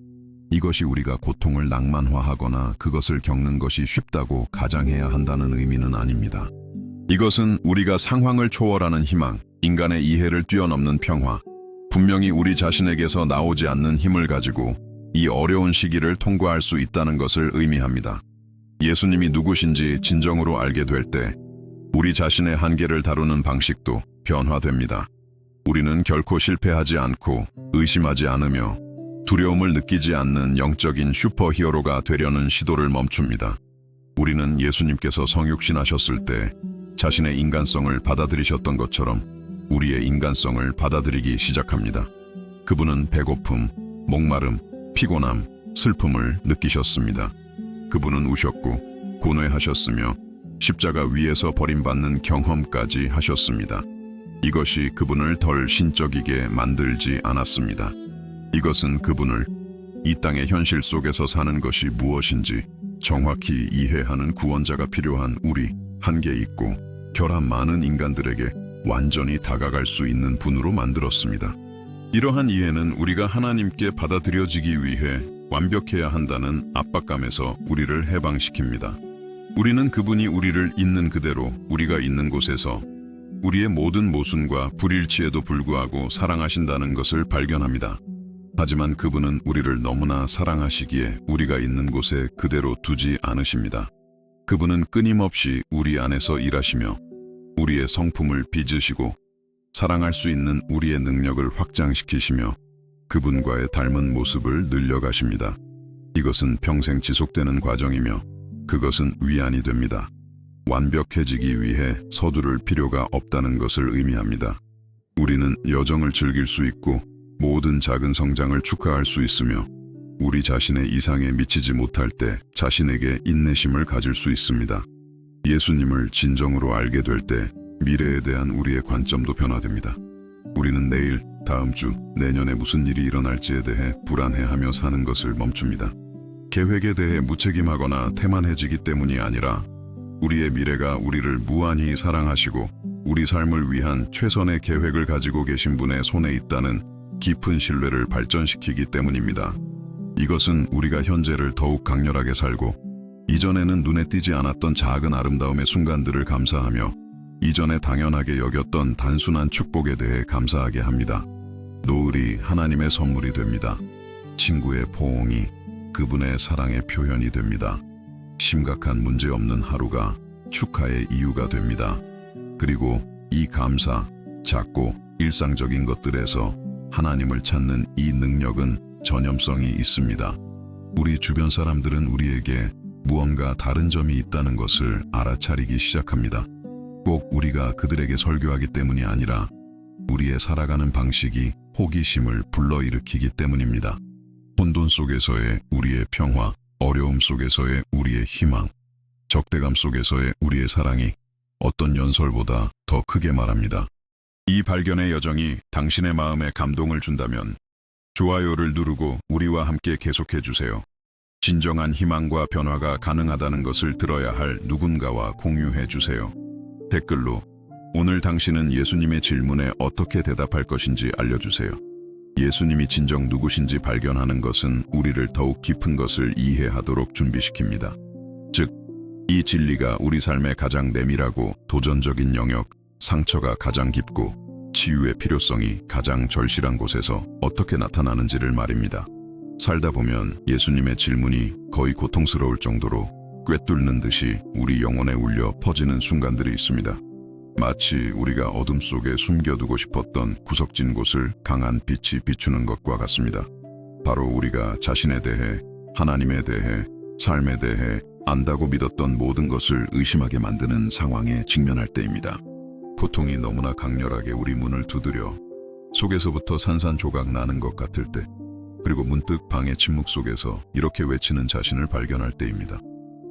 이것이 우리가 고통을 낭만화하거나 그것을 겪는 것이 쉽다고 가장해야 한다는 의미는 아닙니다. 이것은 우리가 상황을 초월하는 희망, 인간의 이해를 뛰어넘는 평화, 분명히 우리 자신에게서 나오지 않는 힘을 가지고 이 어려운 시기를 통과할 수 있다는 것을 의미합니다. 예수님이 누구신지 진정으로 알게 될 때 우리 자신의 한계를 다루는 방식도 변화됩니다. 우리는 결코 실패하지 않고 의심하지 않으며 두려움을 느끼지 않는 영적인 슈퍼히어로가 되려는 시도를 멈춥니다. 우리는 예수님께서 성육신하셨을 때 자신의 인간성을 받아들이셨던 것처럼 우리의 인간성을 받아들이기 시작합니다. 그분은 배고픔, 목마름, 피곤함, 슬픔을 느끼셨습니다. 그분은 우셨고 고뇌하셨으며 십자가 위에서 버림받는 경험까지 하셨습니다. 이것이 그분을 덜 신적이게 만들지 않았습니다. 이것은 그분을 이 땅의 현실 속에서 사는 것이 무엇인지 정확히 이해하는 구원자가 필요한 우리 한계 있고 결함 많은 인간들에게 완전히 다가갈 수 있는 분으로 만들었습니다. 이러한 이해는 우리가 하나님께 받아들여지기 위해 완벽해야 한다는 압박감에서 우리를 해방시킵니다. 우리는 그분이 우리를 있는 그대로 우리가 있는 곳에서 우리의 모든 모순과 불일치에도 불구하고 사랑하신다는 것을 발견합니다. 하지만 그분은 우리를 너무나 사랑하시기에 우리가 있는 곳에 그대로 두지 않으십니다. 그분은 끊임없이 우리 안에서 일하시며 우리의 성품을 빚으시고 사랑할 수 있는 우리의 능력을 확장시키시며 그분과의 닮은 모습을 늘려가십니다. 이것은 평생 지속되는 과정이며 그것은 위안이 됩니다. 완벽해지기 위해 서두를 필요가 없다는 것을 의미합니다. 우리는 여정을 즐길 수 있고 모든 작은 성장을 축하할 수 있으며 우리 자신의 이상에 미치지 못할 때 자신에게 인내심을 가질 수 있습니다. 예수님을 진정으로 알게 될 때 미래에 대한 우리의 관점도 변화됩니다. 우리는 내일, 다음 주, 내년에 무슨 일이 일어날지에 대해 불안해하며 사는 것을 멈춥니다. 계획에 대해 무책임하거나 태만해지기 때문이 아니라 우리의 미래가 우리를 무한히 사랑하시고 우리 삶을 위한 최선의 계획을 가지고 계신 분의 손에 있다는 깊은 신뢰를 발전시키기 때문입니다. 이것은 우리가 현재를 더욱 강렬하게 살고 이전에는 눈에 띄지 않았던 작은 아름다움의 순간들을 감사하며 이전에 당연하게 여겼던 단순한 축복에 대해 감사하게 합니다. 노을이 하나님의 선물이 됩니다. 친구의 포옹이 그분의 사랑의 표현이 됩니다. 심각한 문제 없는 하루가 축하의 이유가 됩니다. 그리고 이 감사, 작고 일상적인 것들에서 하나님을 찾는 이 능력은 전염성이 있습니다. 우리 주변 사람들은 우리에게 무언가 다른 점이 있다는 것을 알아차리기 시작합니다. 꼭 우리가 그들에게 설교하기 때문이 아니라 우리의 살아가는 방식이 호기심을 불러일으키기 때문입니다. 혼돈 속에서의 우리의 평화, 어려움 속에서의 우리의 희망, 적대감 속에서의 우리의 사랑이 어떤 연설보다 더 크게 말합니다. 이 발견의 여정이 당신의 마음에 감동을 준다면 좋아요를 누르고 우리와 함께 계속해 주세요. 진정한 희망과 변화가 가능하다는 것을 들어야 할 누군가와 공유해 주세요. 댓글로 오늘 당신은 예수님의 질문에 어떻게 대답할 것인지 알려주세요. 예수님이 진정 누구신지 발견하는 것은 우리를 더욱 깊은 것을 이해하도록 준비시킵니다. 즉, 이 진리가 우리 삶의 가장 내밀하고 도전적인 영역, 상처가 가장 깊고 치유의 필요성이 가장 절실한 곳에서 어떻게 나타나는지를 말입니다. 살다 보면 예수님의 질문이 거의 고통스러울 정도로 꿰뚫는 듯이 우리 영혼에 울려 퍼지는 순간들이 있습니다. 마치 우리가 어둠 속에 숨겨두고 싶었던 구석진 곳을 강한 빛이 비추는 것과 같습니다. 바로 우리가 자신에 대해, 하나님에 대해, 삶에 대해 안다고 믿었던 모든 것을 의심하게 만드는 상황에 직면할 때입니다. 고통이 너무나 강렬하게 우리 문을 두드려 속에서부터 산산조각 나는 것 같을 때, 그리고 문득 방의 침묵 속에서 이렇게 외치는 자신을 발견할 때입니다.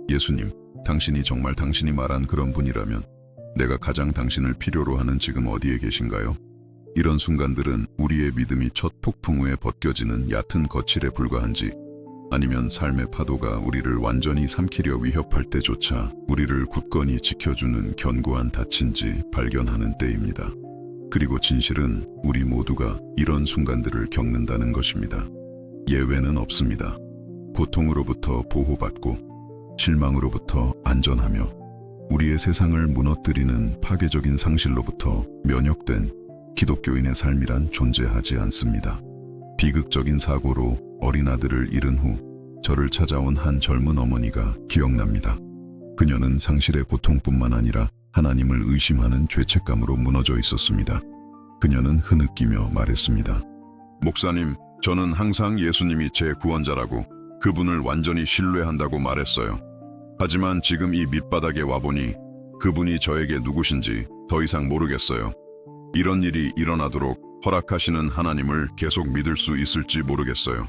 예수님, 당신이 정말 당신이 말한 그런 분이라면 내가 가장 당신을 필요로 하는 지금 어디에 계신가요? 이런 순간들은 우리의 믿음이 첫 폭풍 후에 벗겨지는 얕은 거칠에 불과한지, 아니면 삶의 파도가 우리를 완전히 삼키려 위협할 때조차 우리를 굳건히 지켜주는 견고한 닻인지 발견하는 때입니다. 그리고 진실은 우리 모두가 이런 순간들을 겪는다는 것입니다. 예외는 없습니다. 고통으로부터 보호받고 실망으로부터 안전하며 우리의 세상을 무너뜨리는 파괴적인 상실로부터 면역된 기독교인의 삶이란 존재하지 않습니다. 비극적인 사고로 어린 아들을 잃은 후 저를 찾아온 한 젊은 어머니가 기억납니다. 그녀는 상실의 고통뿐만 아니라 하나님을 의심하는 죄책감으로 무너져 있었습니다. 그녀는 흐느끼며 말했습니다. 목사님, 저는 항상 예수님이 제 구원자라고, 그분을 완전히 신뢰한다고 말했어요. 하지만 지금 이 밑바닥에 와보니 그분이 저에게 누구신지 더 이상 모르겠어요. 이런 일이 일어나도록 허락하시는 하나님을 계속 믿을 수 있을지 모르겠어요.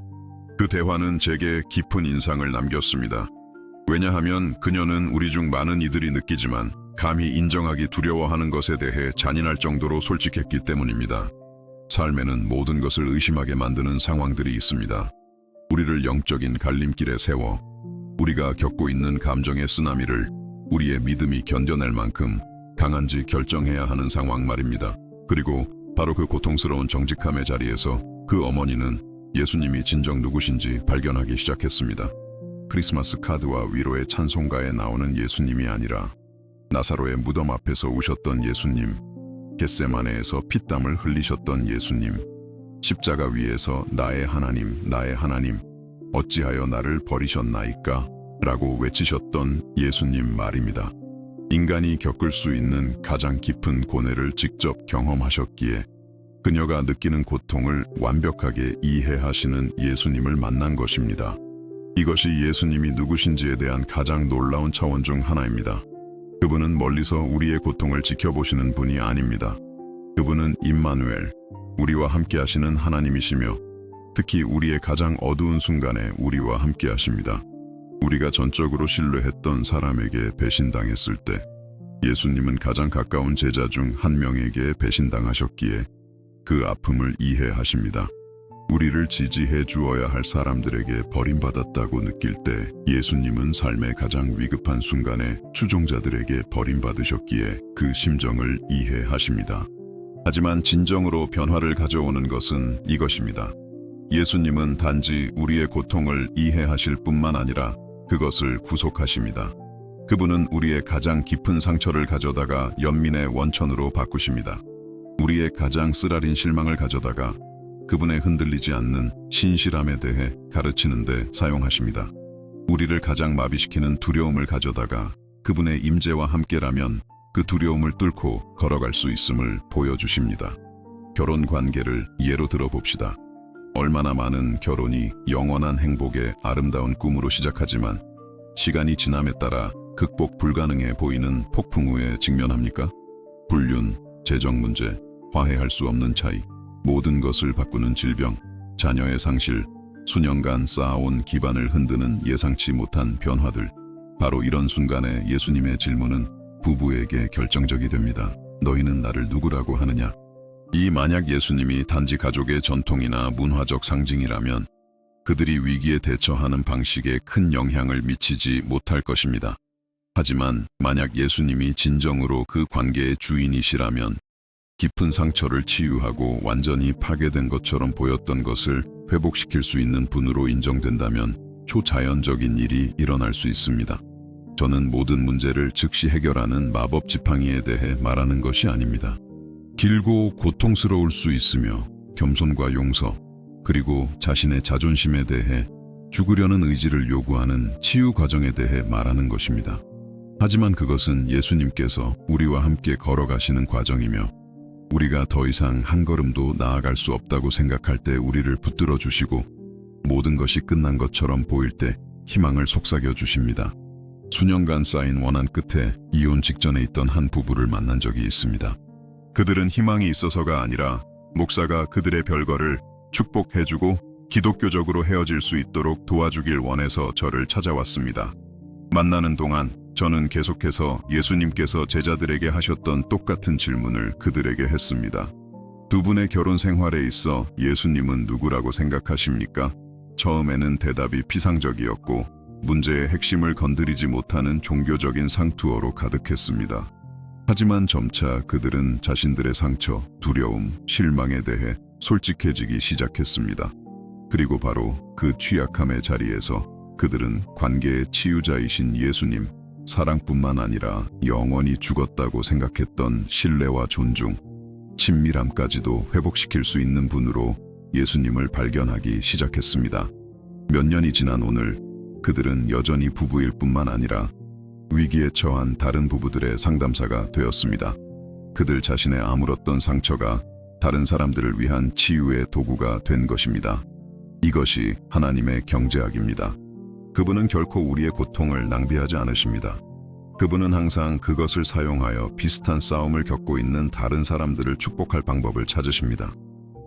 그 대화는 제게 깊은 인상을 남겼습니다. 왜냐하면 그녀는 우리 중 많은 이들이 느끼지만 감히 인정하기 두려워하는 것에 대해 잔인할 정도로 솔직했기 때문입니다. 삶에는 모든 것을 의심하게 만드는 상황들이 있습니다. 우리를 영적인 갈림길에 세워 우리가 겪고 있는 감정의 쓰나미를 우리의 믿음이 견뎌낼 만큼 강한지 결정해야 하는 상황 말입니다. 그리고 바로 그 고통스러운 정직함의 자리에서 그 어머니는 예수님이 진정 누구신지 발견하기 시작했습니다. 크리스마스 카드와 위로의 찬송가에 나오는 예수님이 아니라 나사로의 무덤 앞에서 우셨던 예수님, 겟세마네에서 피땀을 흘리셨던 예수님, 십자가 위에서 나의 하나님, 나의 하나님, 어찌하여 나를 버리셨나이까? 라고 외치셨던 예수님 말입니다. 인간이 겪을 수 있는 가장 깊은 고뇌를 직접 경험하셨기에 그녀가 느끼는 고통을 완벽하게 이해하시는 예수님을 만난 것입니다. 이것이 예수님이 누구신지에 대한 가장 놀라운 차원 중 하나입니다. 그분은 멀리서 우리의 고통을 지켜보시는 분이 아닙니다. 그분은 임마누엘, 우리와 함께 하시는 하나님이시며 특히 우리의 가장 어두운 순간에 우리와 함께 하십니다. 우리가 전적으로 신뢰했던 사람에게 배신당했을 때 예수님은 가장 가까운 제자 중 한 명에게 배신당하셨기에 그 아픔을 이해하십니다. 우리를 지지해 주어야 할 사람들에게 버림받았다고 느낄 때 예수님은 삶의 가장 위급한 순간에 추종자들에게 버림받으셨기에 그 심정을 이해하십니다. 하지만 진정으로 변화를 가져오는 것은 이것입니다. 예수님은 단지 우리의 고통을 이해하실 뿐만 아니라 그것을 구속하십니다. 그분은 우리의 가장 깊은 상처를 가져다가 연민의 원천으로 바꾸십니다. 우리의 가장 쓰라린 실망을 가져다가 그분의 흔들리지 않는 신실함에 대해 가르치는 데 사용하십니다. 우리를 가장 마비시키는 두려움을 가져다가 그분의 임재와 함께라면 그 두려움을 뚫고 걸어갈 수 있음을 보여주십니다. 결혼 관계를 예로 들어봅시다. 얼마나 많은 결혼이 영원한 행복의 아름다운 꿈으로 시작하지만 시간이 지남에 따라 극복 불가능해 보이는 폭풍 후에 직면합니까? 불륜, 재정 문제, 화해할 수 없는 차이, 모든 것을 바꾸는 질병, 자녀의 상실, 수년간 쌓아온 기반을 흔드는 예상치 못한 변화들. 바로 이런 순간에 예수님의 질문은 부부에게 결정적이 됩니다. 너희는 나를 누구라고 하느냐? 이 만약 예수님이 단지 가족의 전통이나 문화적 상징이라면 그들이 위기에 대처하는 방식에 큰 영향을 미치지 못할 것입니다. 하지만 만약 예수님이 진정으로 그 관계의 주인이시라면 깊은 상처를 치유하고 완전히 파괴된 것처럼 보였던 것을 회복시킬 수 있는 분으로 인정된다면 초자연적인 일이 일어날 수 있습니다. 저는 모든 문제를 즉시 해결하는 마법 지팡이에 대해 말하는 것이 아닙니다. 길고 고통스러울 수 있으며 겸손과 용서, 그리고 자신의 자존심에 대해 죽으려는 의지를 요구하는 치유 과정에 대해 말하는 것입니다. 하지만 그것은 예수님께서 우리와 함께 걸어가시는 과정이며 우리가 더 이상 한 걸음도 나아갈 수 없다고 생각할 때 우리를 붙들어 주시고 모든 것이 끝난 것처럼 보일 때 희망을 속삭여 주십니다. 수년간 쌓인 원한 끝에 이혼 직전에 있던 한 부부를 만난 적이 있습니다. 그들은 희망이 있어서가 아니라 목사가 그들의 별거를 축복해주고 기독교적으로 헤어질 수 있도록 도와주길 원해서 저를 찾아왔습니다. 만나는 동안 저는 계속해서 예수님께서 제자들에게 하셨던 똑같은 질문을 그들에게 했습니다. 두 분의 결혼 생활에 있어 예수님은 누구라고 생각하십니까? 처음에는 대답이 피상적이었고 문제의 핵심을 건드리지 못하는 종교적인 상투어로 가득했습니다. 하지만 점차 그들은 자신들의 상처, 두려움, 실망에 대해 솔직해지기 시작했습니다. 그리고 바로 그 취약함의 자리에서 그들은 관계의 치유자이신 예수님, 사랑뿐만 아니라 영원히 죽었다고 생각했던 신뢰와 존중, 친밀함까지도 회복시킬 수 있는 분으로 예수님을 발견하기 시작했습니다. 몇 년이 지난 오늘, 그들은 여전히 부부일 뿐만 아니라 위기에 처한 다른 부부들의 상담사가 되었습니다. 그들 자신의 아물었던 상처가 다른 사람들을 위한 치유의 도구가 된 것입니다. 이것이 하나님의 경제학입니다. 그분은 결코 우리의 고통을 낭비하지 않으십니다. 그분은 항상 그것을 사용하여 비슷한 싸움을 겪고 있는 다른 사람들을 축복할 방법을 찾으십니다.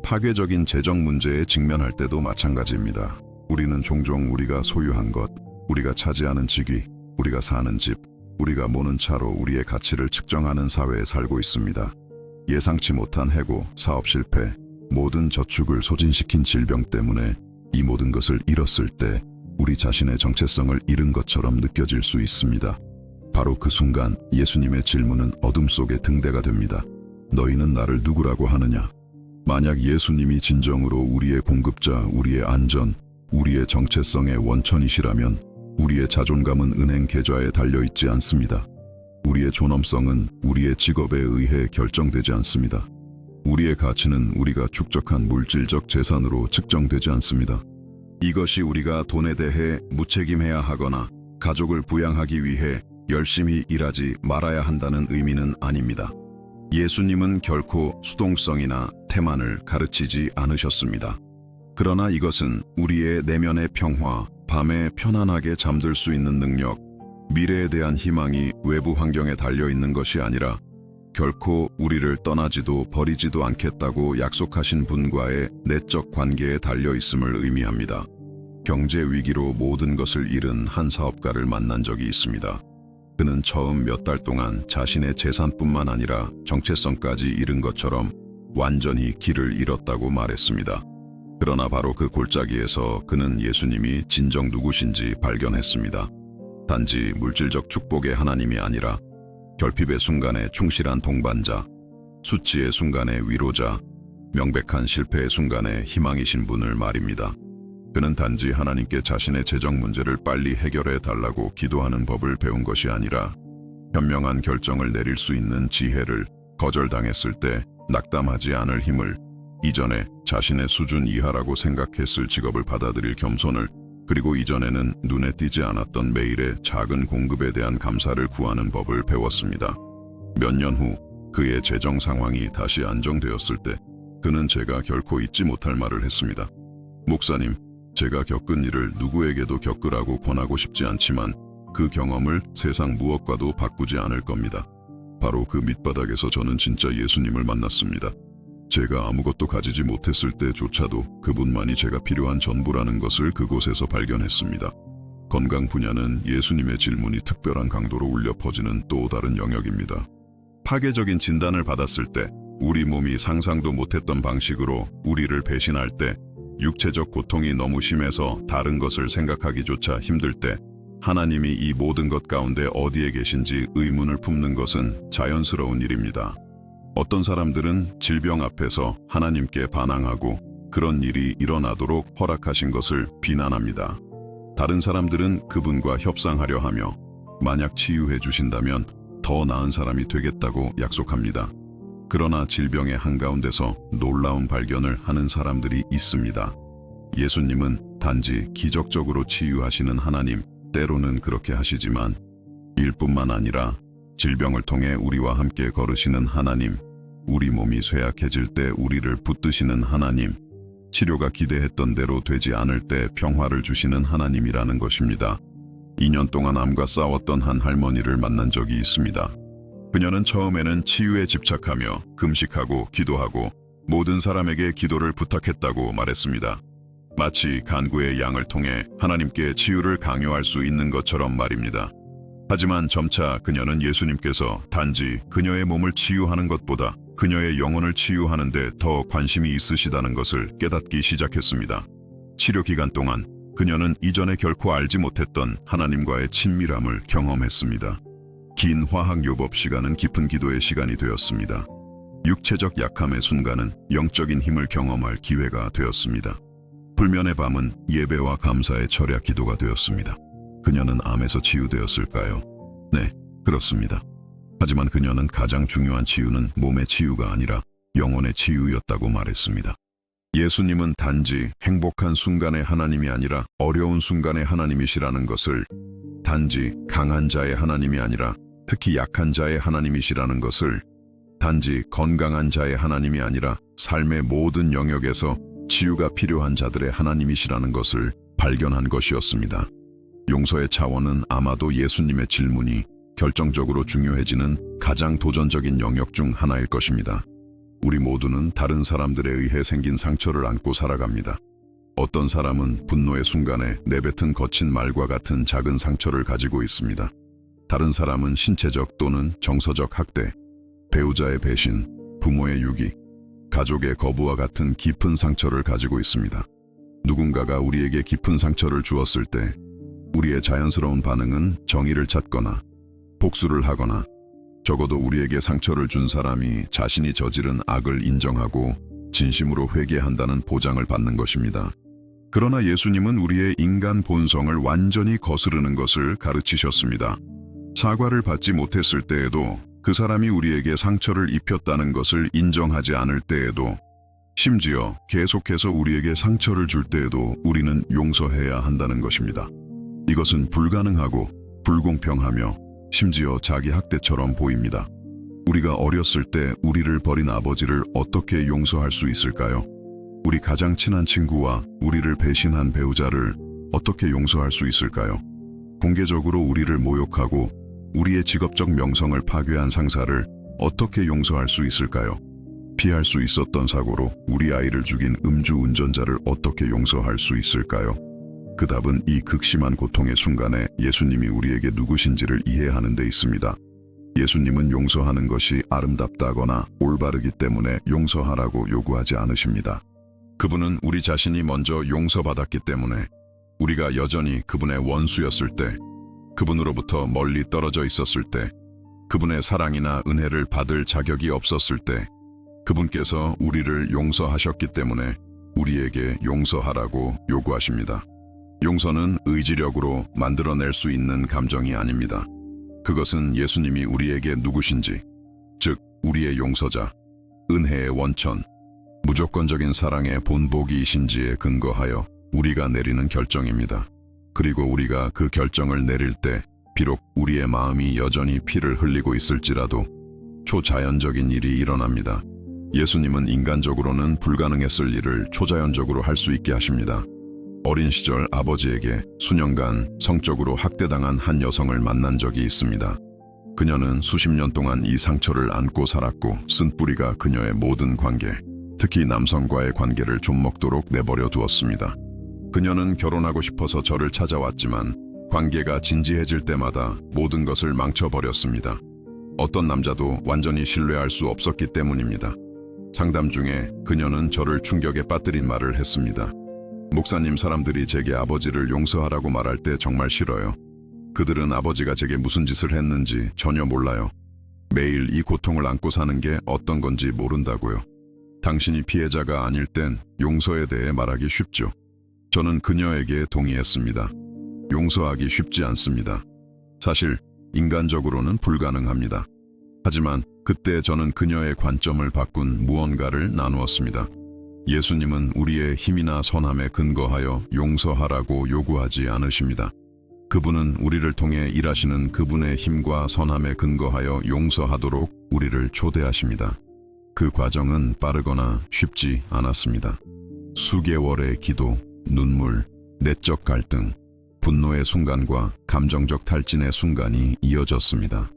파괴적인 재정 문제에 직면할 때도 마찬가지입니다. 우리는 종종 우리가 소유한 것, 우리가 차지하는 직위, 우리가 사는 집, 우리가 모는 차로 우리의 가치를 측정하는 사회에 살고 있습니다. 예상치 못한 해고, 사업 실패, 모든 저축을 소진시킨 질병 때문에 이 모든 것을 잃었을 때 우리 자신의 정체성을 잃은 것처럼 느껴질 수 있습니다. 바로 그 순간 예수님의 질문은 어둠 속의 등대가 됩니다. 너희는 나를 누구라고 하느냐? 만약 예수님이 진정으로 우리의 공급자, 우리의 안전, 우리의 정체성의 원천이시라면 우리의 자존감은 은행 계좌에 달려있지 않습니다. 우리의 존엄성은 우리의 직업에 의해 결정되지 않습니다. 우리의 가치는 우리가 축적한 물질적 재산으로 측정되지 않습니다. 이것이 우리가 돈에 대해 무책임해야 하거나 가족을 부양하기 위해 열심히 일하지 말아야 한다는 의미는 아닙니다. 예수님은 결코 수동성이나 태만을 가르치지 않으셨습니다. 그러나 이것은 우리의 내면의 평화, 밤에 편안하게 잠들 수 있는 능력, 미래에 대한 희망이 외부 환경에 달려있는 것이 아니라 결코 우리를 떠나지도 버리지도 않겠다고 약속하신 분과의 내적 관계에 달려있음을 의미합니다. 경제 위기로 모든 것을 잃은 한 사업가를 만난 적이 있습니다. 그는 처음 몇 달 동안 자신의 재산뿐만 아니라 정체성까지 잃은 것처럼 완전히 길을 잃었다고 말했습니다. 그러나 바로 그 골짜기에서 그는 예수님이 진정 누구신지 발견했습니다. 단지 물질적 축복의 하나님이 아니라 결핍의 순간에 충실한 동반자, 수치의 순간에 위로자, 명백한 실패의 순간에 희망이신 분을 말입니다. 그는 단지 하나님께 자신의 재정 문제를 빨리 해결해 달라고 기도하는 법을 배운 것이 아니라 현명한 결정을 내릴 수 있는 지혜를, 거절당했을 때 낙담하지 않을 힘을, 이전에 자신의 수준 이하라고 생각했을 직업을 받아들일 겸손을, 그리고 이전에는 눈에 띄지 않았던 매일의 작은 공급에 대한 감사를 구하는 법을 배웠습니다. 몇 년 후 그의 재정 상황이 다시 안정되었을 때 그는 제가 결코 잊지 못할 말을 했습니다. 목사님, 제가 겪은 일을 누구에게도 겪으라고 권하고 싶지 않지만 그 경험을 세상 무엇과도 바꾸지 않을 겁니다. 바로 그 밑바닥에서 저는 진짜 예수님을 만났습니다. 제가 아무것도 가지지 못했을 때조차도 그분만이 제가 필요한 전부라는 것을 그곳에서 발견했습니다. 건강 분야는 예수님의 질문이 특별한 강도로 울려 퍼지는 또 다른 영역입니다. 파괴적인 진단을 받았을 때, 우리 몸이 상상도 못했던 방식으로 우리를 배신할 때, 육체적 고통이 너무 심해서 다른 것을 생각하기조차 힘들 때, 하나님이 이 모든 것 가운데 어디에 계신지 의문을 품는 것은 자연스러운 일입니다. 어떤 사람들은 질병 앞에서 하나님께 반항하고 그런 일이 일어나도록 허락하신 것을 비난합니다. 다른 사람들은 그분과 협상하려 하며 만약 치유해 주신다면 더 나은 사람이 되겠다고 약속합니다. 그러나 질병의 한가운데서 놀라운 발견을 하는 사람들이 있습니다. 예수님은 단지 기적적으로 치유하시는 하나님, 때로는 그렇게 하시지만 일뿐만 아니라 질병을 통해 우리와 함께 걸으시는 하나님, 우리 몸이 쇠약해질 때 우리를 붙드시는 하나님, 치료가 기대했던 대로 되지 않을 때 평화를 주시는 하나님이라는 것입니다. 2년 동안 암과 싸웠던 한 할머니를 만난 적이 있습니다. 그녀는 처음에는 치유에 집착하며 금식하고 기도하고 모든 사람에게 기도를 부탁했다고 말했습니다. 마치 간구의 양을 통해 하나님께 치유를 강요할 수 있는 것처럼 말입니다. 하지만 점차 그녀는 예수님께서 단지 그녀의 몸을 치유하는 것보다 그녀의 영혼을 치유하는 데 더 관심이 있으시다는 것을 깨닫기 시작했습니다. 치료 기간 동안 그녀는 이전에 결코 알지 못했던 하나님과의 친밀함을 경험했습니다. 긴 화학요법 시간은 깊은 기도의 시간이 되었습니다. 육체적 약함의 순간은 영적인 힘을 경험할 기회가 되었습니다. 불면의 밤은 예배와 감사의 철야 기도가 되었습니다. 그녀는 암에서 치유되었을까요? 네, 그렇습니다. 하지만 그녀는 가장 중요한 치유는 몸의 치유가 아니라 영혼의 치유였다고 말했습니다. 예수님은 단지 행복한 순간의 하나님이 아니라 어려운 순간의 하나님이시라는 것을, 단지 강한 자의 하나님이 아니라 특히 약한 자의 하나님이시라는 것을, 단지 건강한 자의 하나님이 아니라 삶의 모든 영역에서 치유가 필요한 자들의 하나님이시라는 것을 발견한 것이었습니다. 용서의 차원은 아마도 예수님의 질문이 결정적으로 중요해지는 가장 도전적인 영역 중 하나일 것입니다. 우리 모두는 다른 사람들에 의해 생긴 상처를 안고 살아갑니다. 어떤 사람은 분노의 순간에 내뱉은 거친 말과 같은 작은 상처를 가지고 있습니다. 다른 사람은 신체적 또는 정서적 학대, 배우자의 배신, 부모의 유기, 가족의 거부와 같은 깊은 상처를 가지고 있습니다. 누군가가 우리에게 깊은 상처를 주었을 때 우리의 자연스러운 반응은 정의를 찾거나 복수를 하거나, 적어도 우리에게 상처를 준 사람이 자신이 저지른 악을 인정하고 진심으로 회개한다는 보장을 받는 것입니다. 그러나 예수님은 우리의 인간 본성을 완전히 거스르는 것을 가르치셨습니다. 사과를 받지 못했을 때에도, 그 사람이 우리에게 상처를 입혔다는 것을 인정하지 않을 때에도, 심지어 계속해서 우리에게 상처를 줄 때에도 우리는 용서해야 한다는 것입니다. 이것은 불가능하고 불공평하며 심지어 자기 학대처럼 보입니다. 우리가 어렸을 때 우리를 버린 아버지를 어떻게 용서할 수 있을까요? 우리 가장 친한 친구와 우리를 배신한 배우자를 어떻게 용서할 수 있을까요? 공개적으로 우리를 모욕하고 우리의 직업적 명성을 파괴한 상사를 어떻게 용서할 수 있을까요? 피할 수 있었던 사고로 우리 아이를 죽인 음주운전자를 어떻게 용서할 수 있을까요? 그 답은 이 극심한 고통의 순간에 예수님이 우리에게 누구신지를 이해하는 데 있습니다. 예수님은 용서하는 것이 아름답다거나 올바르기 때문에 용서하라고 요구하지 않으십니다. 그분은 우리 자신이 먼저 용서받았기 때문에, 우리가 여전히 그분의 원수였을 때, 그분으로부터 멀리 떨어져 있었을 때, 그분의 사랑이나 은혜를 받을 자격이 없었을 때, 그분께서 우리를 용서하셨기 때문에 우리에게 용서하라고 요구하십니다. 용서는 의지력으로 만들어낼 수 있는 감정이 아닙니다. 그것은 예수님이 우리에게 누구신지, 즉 우리의 용서자, 은혜의 원천, 무조건적인 사랑의 본보기이신지에 근거하여 우리가 내리는 결정입니다. 그리고 우리가 그 결정을 내릴 때 비록 우리의 마음이 여전히 피를 흘리고 있을지라도 초자연적인 일이 일어납니다. 예수님은 인간적으로는 불가능했을 일을 초자연적으로 할 수 있게 하십니다. 어린 시절 아버지에게 수년간 성적으로 학대당한 한 여성을 만난 적이 있습니다. 그녀는 수십 년 동안 이 상처를 안고 살았고, 쓴뿌리가 그녀의 모든 관계, 특히 남성과의 관계를 좀 먹도록 내버려 두었습니다. 그녀는 결혼하고 싶어서 저를 찾아왔지만 관계가 진지해질 때마다 모든 것을 망쳐버렸습니다. 어떤 남자도 완전히 신뢰할 수 없었기 때문입니다. 상담 중에 그녀는 저를 충격에 빠뜨린 말을 했습니다. 목사님, 사람들이 제게 아버지를 용서하라고 말할 때 정말 싫어요. 그들은 아버지가 제게 무슨 짓을 했는지 전혀 몰라요. 매일 이 고통을 안고 사는 게 어떤 건지 모른다고요. 당신이 피해자가 아닐 땐 용서에 대해 말하기 쉽죠. 저는 그녀에게 동의했습니다. 용서하기 쉽지 않습니다. 사실 인간적으로는 불가능합니다. 하지만 그때 저는 그녀의 관점을 바꾼 무언가를 나누었습니다. 예수님은 우리의 힘이나 선함에 근거하여 용서하라고 요구하지 않으십니다. 그분은 우리를 통해 일하시는 그분의 힘과 선함에 근거하여 용서하도록 우리를 초대하십니다. 그 과정은 빠르거나 쉽지 않았습니다. 수개월의 기도, 눈물, 내적 갈등, 분노의 순간과 감정적 탈진의 순간이 이어졌습니다.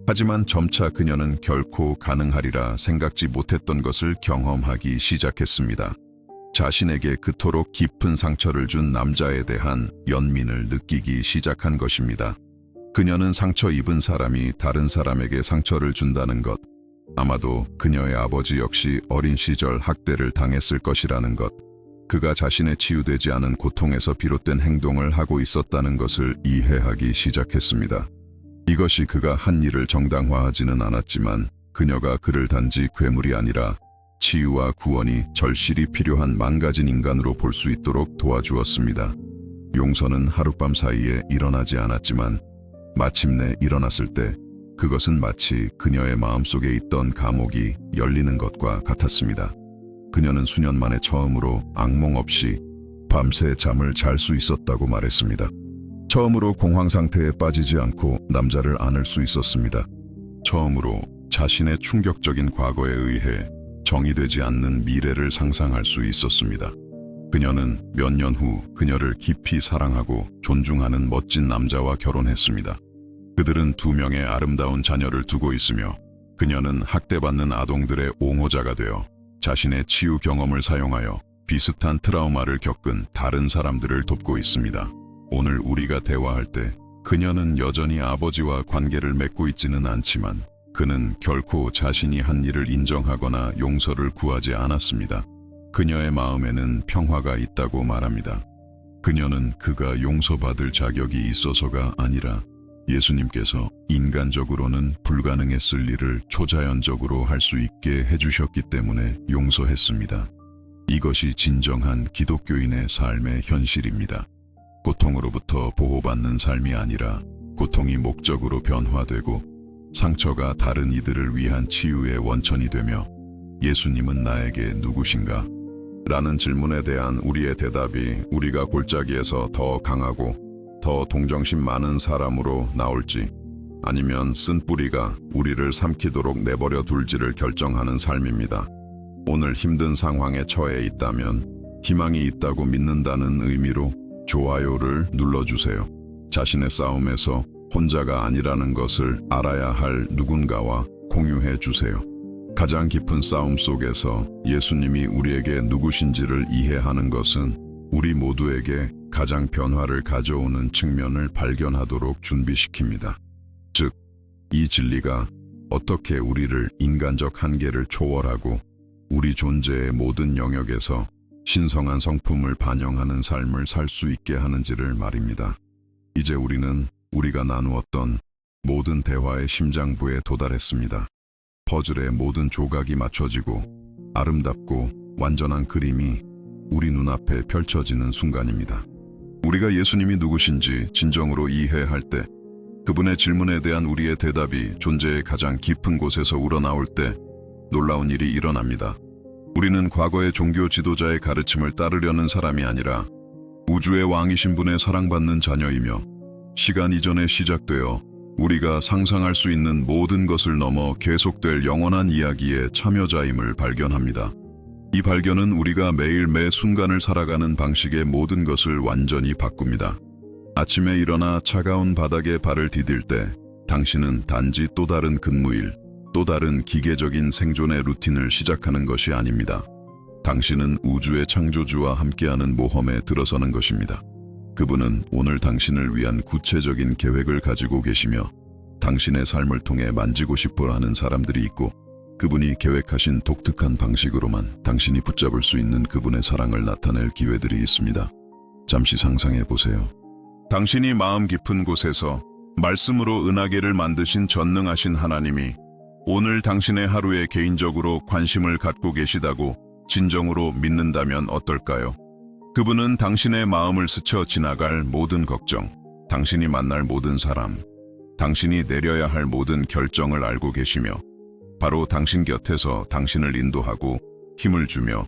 하지만 점차 그녀는 결코 가능하리라 생각지 못했던 것을 경험하기 시작했습니다. 자신에게 그토록 깊은 상처를 준 남자에 대한 연민을 느끼기 시작한 것입니다. 그녀는 상처 입은 사람이 다른 사람에게 상처를 준다는 것, 아마도 그녀의 아버지 역시 어린 시절 학대를 당했을 것이라는 것, 그가 자신의 치유되지 않은 고통에서 비롯된 행동을 하고 있었다는 것을 이해하기 시작했습니다. 이것이 그가 한 일을 정당화하지는 않았지만 그녀가 그를 단지 괴물이 아니라 치유와 구원이 절실히 필요한 망가진 인간으로 볼 수 있도록 도와주었습니다. 용서는 하룻밤 사이에 일어나지 않았지만 마침내 일어났을 때 그것은 마치 그녀의 마음속에 있던 감옥이 열리는 것과 같았습니다. 그녀는 수년 만에 처음으로 악몽 없이 밤새 잠을 잘 수 있었다고 말했습니다. 처음으로 공황 상태에 빠지지 않고 남자를 안을 수 있었습니다. 처음으로 자신의 충격적인 과거에 의해 정의되지 않는 미래를 상상할 수 있었습니다. 그녀는 몇 년 후 그녀를 깊이 사랑하고 존중하는 멋진 남자와 결혼했습니다. 그들은 2명의 아름다운 자녀를 두고 있으며 그녀는 학대받는 아동들의 옹호자가 되어 자신의 치유 경험을 사용하여 비슷한 트라우마를 겪은 다른 사람들을 돕고 있습니다. 오늘 우리가 대화할 때 그녀는 여전히 아버지와 관계를 맺고 있지는 않지만 그는 결코 자신이 한 일을 인정하거나 용서를 구하지 않았습니다. 그녀의 마음에는 평화가 있다고 말합니다. 그녀는 그가 용서받을 자격이 있어서가 아니라 예수님께서 인간적으로는 불가능했을 일을 초자연적으로 할 수 있게 해주셨기 때문에 용서했습니다. 이것이 진정한 기독교인의 삶의 현실입니다. 고통으로부터 보호받는 삶이 아니라 고통이 목적으로 변화되고 상처가 다른 이들을 위한 치유의 원천이 되며 예수님은 나에게 누구신가? 라는 질문에 대한 우리의 대답이 우리가 골짜기에서 더 강하고 더 동정심 많은 사람으로 나올지 아니면 쓴 뿌리가 우리를 삼키도록 내버려 둘지를 결정하는 삶입니다. 오늘 힘든 상황에 처해 있다면 희망이 있다고 믿는다는 의미로 좋아요를 눌러주세요. 자신의 싸움에서 혼자가 아니라는 것을 알아야 할 누군가와 공유해 주세요. 가장 깊은 싸움 속에서 예수님이 우리에게 누구신지를 이해하는 것은 우리 모두에게 가장 변화를 가져오는 측면을 발견하도록 준비시킵니다. 즉, 이 진리가 어떻게 우리를 인간적 한계를 초월하고 우리 존재의 모든 영역에서 신성한 성품을 반영하는 삶을 살 수 있게 하는지를 말입니다. 이제 우리는 우리가 나누었던 모든 대화의 심장부에 도달했습니다. 퍼즐의 모든 조각이 맞춰지고 아름답고 완전한 그림이 우리 눈앞에 펼쳐지는 순간입니다. 우리가 예수님이 누구신지 진정으로 이해할 때 그분의 질문에 대한 우리의 대답이 존재의 가장 깊은 곳에서 우러나올 때 놀라운 일이 일어납니다. 우리는 과거의 종교 지도자의 가르침을 따르려는 사람이 아니라 우주의 왕이신 분의 사랑받는 자녀이며 시간 이전에 시작되어 우리가 상상할 수 있는 모든 것을 넘어 계속될 영원한 이야기의 참여자임을 발견합니다. 이 발견은 우리가 매일 매 순간을 살아가는 방식의 모든 것을 완전히 바꿉니다. 아침에 일어나 차가운 바닥에 발을 디딜 때 당신은 단지 또 다른 근무일, 또 다른 기계적인 생존의 루틴을 시작하는 것이 아닙니다. 당신은 우주의 창조주와 함께하는 모험에 들어서는 것입니다. 그분은 오늘 당신을 위한 구체적인 계획을 가지고 계시며 당신의 삶을 통해 만지고 싶어 하는 사람들이 있고 그분이 계획하신 독특한 방식으로만 당신이 붙잡을 수 있는 그분의 사랑을 나타낼 기회들이 있습니다. 잠시 상상해 보세요. 당신이 마음 깊은 곳에서 말씀으로 은하계를 만드신 전능하신 하나님이 오늘 당신의 하루에 개인적으로 관심을 갖고 계시다고 진정으로 믿는다면 어떨까요? 그분은 당신의 마음을 스쳐 지나갈 모든 걱정, 당신이 만날 모든 사람, 당신이 내려야 할 모든 결정을 알고 계시며 바로 당신 곁에서 당신을 인도하고 힘을 주며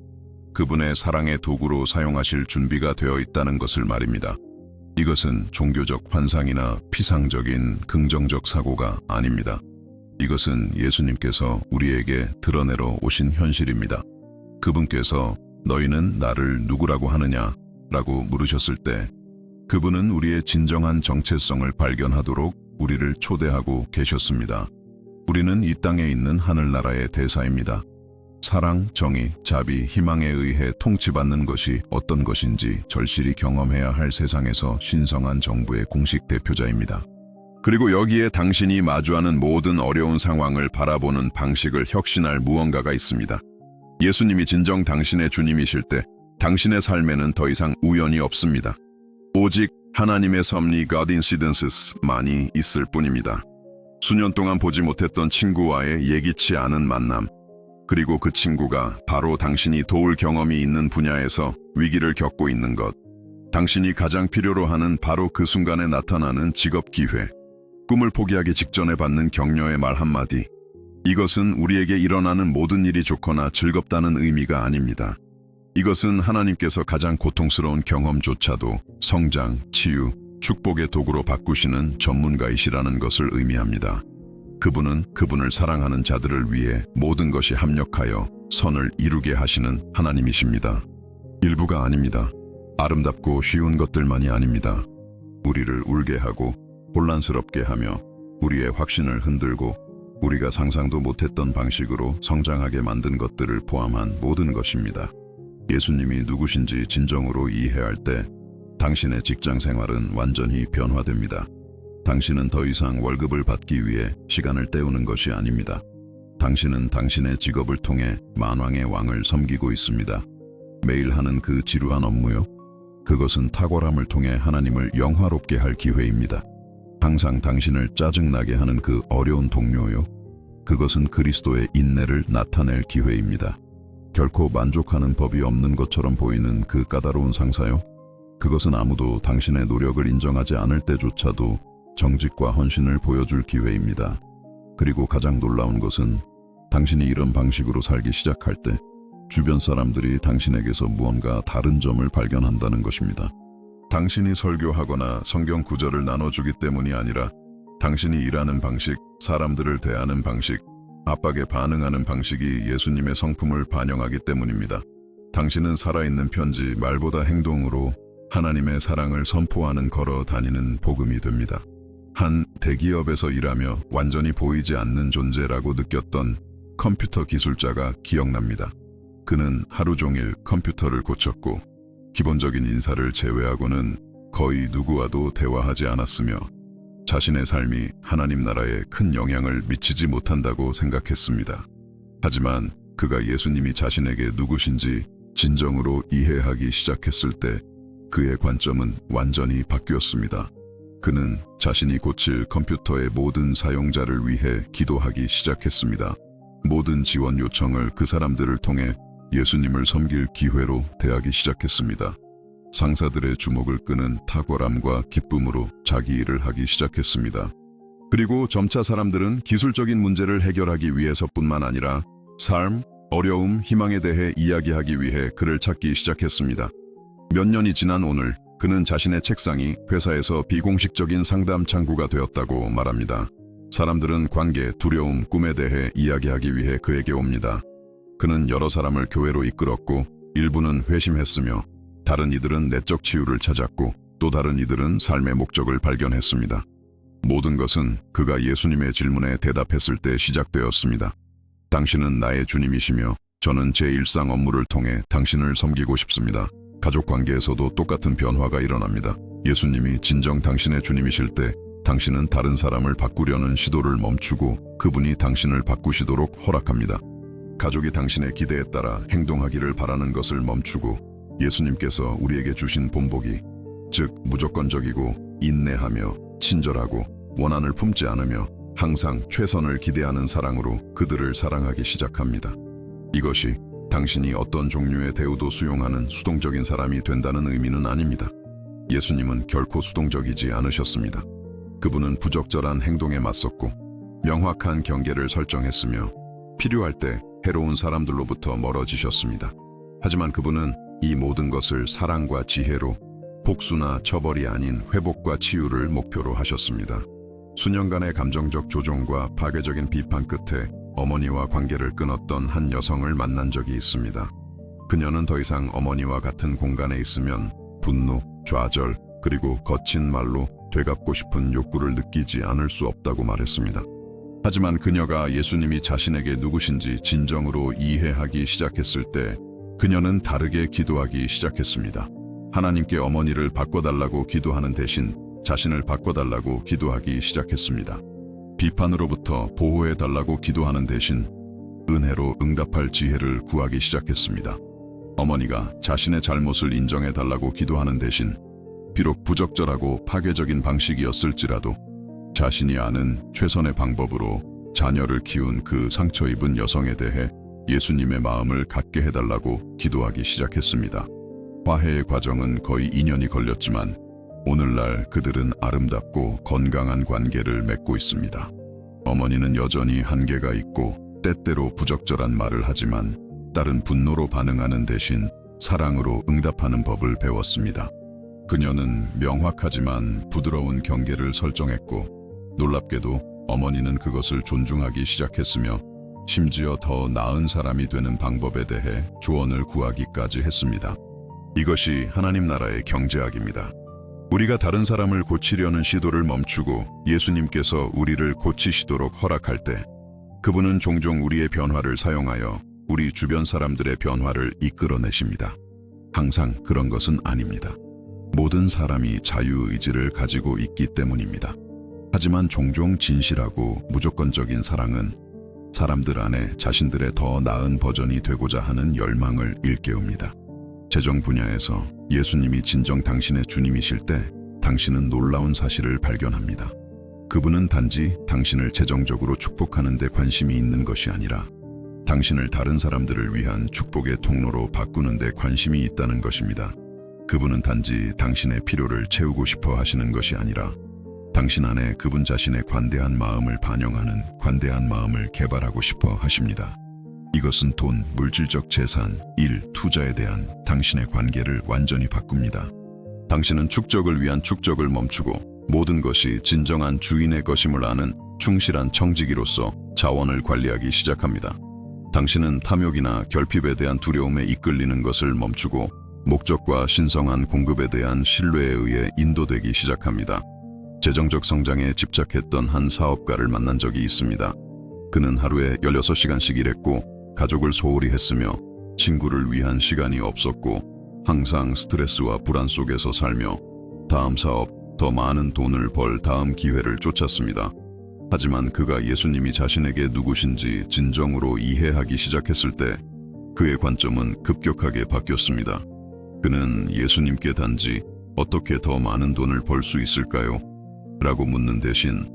그분의 사랑의 도구로 사용하실 준비가 되어 있다는 것을 말입니다. 이것은 종교적 환상이나 피상적인 긍정적 사고가 아닙니다. 이것은 예수님께서 우리에게 드러내러 오신 현실입니다. 그분께서 너희는 나를 누구라고 하느냐? 라고 물으셨을 때 그분은 우리의 진정한 정체성을 발견하도록 우리를 초대하고 계셨습니다. 우리는 이 땅에 있는 하늘나라의 대사입니다. 사랑, 정의, 자비, 희망에 의해 통치받는 것이 어떤 것인지 절실히 경험해야 할 세상에서 신성한 정부의 공식 대표자입니다. 그리고 여기에 당신이 마주하는 모든 어려운 상황을 바라보는 방식을 혁신할 무언가가 있습니다. 예수님이 진정 당신의 주님이실 때 당신의 삶에는 더 이상 우연이 없습니다. 오직 하나님의 섭리 God incidences만이 있을 뿐입니다. 수년 동안 보지 못했던 친구와의 예기치 않은 만남, 그리고 그 친구가 바로 당신이 도울 경험이 있는 분야에서 위기를 겪고 있는 것, 당신이 가장 필요로 하는 바로 그 순간에 나타나는 직업 기회, 꿈을 포기하기 직전에 받는 격려의 말 한마디, 이것은 우리에게 일어나는 모든 일이 좋거나 즐겁다는 의미가 아닙니다. 이것은 하나님께서 가장 고통스러운 경험조차도 성장, 치유, 축복의 도구로 바꾸시는 전문가이시라는 것을 의미합니다. 그분은 그분을 사랑하는 자들을 위해 모든 것이 합력하여 선을 이루게 하시는 하나님이십니다. 일부가 아닙니다. 아름답고 쉬운 것들만이 아닙니다. 우리를 울게 하고 혼란스럽게 하며 우리의 확신을 흔들고 우리가 상상도 못했던 방식으로 성장하게 만든 것들을 포함한 모든 것입니다. 예수님이 누구신지 진정으로 이해할 때 당신의 직장 생활은 완전히 변화됩니다. 당신은 더 이상 월급을 받기 위해 시간을 때우는 것이 아닙니다. 당신은 당신의 직업을 통해 만왕의 왕을 섬기고 있습니다. 매일 하는 그 지루한 업무요? 그것은 탁월함을 통해 하나님을 영화롭게 할 기회입니다. 항상 당신을 짜증나게 하는 그 어려운 동료요? 그것은 그리스도의 인내를 나타낼 기회입니다. 결코 만족하는 법이 없는 것처럼 보이는 그 까다로운 상사요? 그것은 아무도 당신의 노력을 인정하지 않을 때조차도 정직과 헌신을 보여줄 기회입니다. 그리고 가장 놀라운 것은 당신이 이런 방식으로 살기 시작할 때 주변 사람들이 당신에게서 무언가 다른 점을 발견한다는 것입니다. 당신이 설교하거나 성경 구절을 나눠주기 때문이 아니라 당신이 일하는 방식, 사람들을 대하는 방식, 압박에 반응하는 방식이 예수님의 성품을 반영하기 때문입니다. 당신은 살아있는 편지, 말보다 행동으로 하나님의 사랑을 선포하는 걸어 다니는 복음이 됩니다. 한 대기업에서 일하며 완전히 보이지 않는 존재라고 느꼈던 컴퓨터 기술자가 기억납니다. 그는 하루 종일 컴퓨터를 고쳤고 기본적인 인사를 제외하고는 거의 누구와도 대화하지 않았으며 자신의 삶이 하나님 나라에 큰 영향을 미치지 못한다고 생각했습니다. 하지만 그가 예수님이 자신에게 누구신지 진정으로 이해하기 시작했을 때 그의 관점은 완전히 바뀌었습니다. 그는 자신이 고칠 컴퓨터의 모든 사용자를 위해 기도하기 시작했습니다. 모든 지원 요청을 그 사람들을 통해 예수님을 섬길 기회로 대하기 시작했습니다. 상사들의 주목을 끄는 탁월함과 기쁨으로 자기 일을 하기 시작했습니다. 그리고 점차 사람들은 기술적인 문제를 해결하기 위해서뿐만 아니라 삶, 어려움, 희망에 대해 이야기하기 위해 그를 찾기 시작했습니다. 몇 년이 지난 오늘 그는 자신의 책상이 회사에서 비공식적인 상담 창구가 되었다고 말합니다. 사람들은 관계, 두려움, 꿈에 대해 이야기하기 위해 그에게 옵니다. 그는 여러 사람을 교회로 이끌었고 일부는 회심했으며 다른 이들은 내적 치유를 찾았고 또 다른 이들은 삶의 목적을 발견했습니다. 모든 것은 그가 예수님의 질문에 대답했을 때 시작되었습니다. 당신은 나의 주님이시며 저는 제 일상 업무를 통해 당신을 섬기고 싶습니다. 가족 관계에서도 똑같은 변화가 일어납니다. 예수님이 진정 당신의 주님이실 때 당신은 다른 사람을 바꾸려는 시도를 멈추고 그분이 당신을 바꾸시도록 허락합니다. 가족이 당신의 기대에 따라 행동하기를 바라는 것을 멈추고 예수님께서 우리에게 주신 본보기, 즉 무조건적이고 인내하며 친절하고 원한을 품지 않으며 항상 최선을 기대하는 사랑으로 그들을 사랑하기 시작합니다. 이것이 당신이 어떤 종류의 대우도 수용하는 수동적인 사람이 된다는 의미는 아닙니다. 예수님은 결코 수동적이지 않으셨습니다. 그분은 부적절한 행동에 맞섰고 명확한 경계를 설정했으며 필요할 때 해로운 사람들로부터 멀어지셨습니다. 하지만 그분은 이 모든 것을 사랑과 지혜로 복수나 처벌이 아닌 회복과 치유를 목표로 하셨습니다. 수년간의 감정적 조종과 파괴적인 비판 끝에 어머니와 관계를 끊었던 한 여성을 만난 적이 있습니다. 그녀는 더 이상 어머니와 같은 공간에 있으면 분노, 좌절, 그리고 거친 말로 되갚고 싶은 욕구를 느끼지 않을 수 없다고 말했습니다. 하지만 그녀가 예수님이 자신에게 누구신지 진정으로 이해하기 시작했을 때 그녀는 다르게 기도하기 시작했습니다. 하나님께 어머니를 바꿔달라고 기도하는 대신 자신을 바꿔달라고 기도하기 시작했습니다. 비판으로부터 보호해달라고 기도하는 대신 은혜로 응답할 지혜를 구하기 시작했습니다. 어머니가 자신의 잘못을 인정해달라고 기도하는 대신 비록 부적절하고 파괴적인 방식이었을지라도 자신이 아는 최선의 방법으로 자녀를 키운 그 상처 입은 여성에 대해 예수님의 마음을 갖게 해달라고 기도하기 시작했습니다. 화해의 과정은 거의 2년이 걸렸지만 오늘날 그들은 아름답고 건강한 관계를 맺고 있습니다. 어머니는 여전히 한계가 있고 때때로 부적절한 말을 하지만 딸은 분노로 반응하는 대신 사랑으로 응답하는 법을 배웠습니다. 그녀는 명확하지만 부드러운 경계를 설정했고 놀랍게도 어머니는 그것을 존중하기 시작했으며 심지어 더 나은 사람이 되는 방법에 대해 조언을 구하기까지 했습니다. 이것이 하나님 나라의 경제학입니다. 우리가 다른 사람을 고치려는 시도를 멈추고 예수님께서 우리를 고치시도록 허락할 때 그분은 종종 우리의 변화를 사용하여 우리 주변 사람들의 변화를 이끌어내십니다. 항상 그런 것은 아닙니다. 모든 사람이 자유의지를 가지고 있기 때문입니다. 하지만 종종 진실하고 무조건적인 사랑은 사람들 안에 자신들의 더 나은 버전이 되고자 하는 열망을 일깨웁니다. 재정 분야에서 예수님이 진정 당신의 주님이실 때 당신은 놀라운 사실을 발견합니다. 그분은 단지 당신을 재정적으로 축복하는 데 관심이 있는 것이 아니라 당신을 다른 사람들을 위한 축복의 통로로 바꾸는 데 관심이 있다는 것입니다. 그분은 단지 당신의 필요를 채우고 싶어 하시는 것이 아니라 당신 안에 그분 자신의 관대한 마음을 반영하는 관대한 마음을 개발하고 싶어 하십니다. 이것은 돈, 물질적 재산, 일, 투자에 대한 당신의 관계를 완전히 바꿉니다. 당신은 축적을 위한 축적을 멈추고 모든 것이 진정한 주인의 것임을 아는 충실한 청지기로서 자원을 관리하기 시작합니다. 당신은 탐욕이나 결핍에 대한 두려움에 이끌리는 것을 멈추고 목적과 신성한 공급에 대한 신뢰에 의해 인도되기 시작합니다. 재정적 성장에 집착했던 한 사업가를 만난 적이 있습니다. 그는 하루에 16시간씩 일했고 가족을 소홀히 했으며 친구를 위한 시간이 없었고 항상 스트레스와 불안 속에서 살며 다음 사업, 더 많은 돈을 벌 다음 기회를 쫓았습니다. 하지만 그가 예수님이 자신에게 누구신지 진정으로 이해하기 시작했을 때 그의 관점은 급격하게 바뀌었습니다. 그는 예수님께 단지 어떻게 더 많은 돈을 벌 수 있을까요? 라고 묻는 대신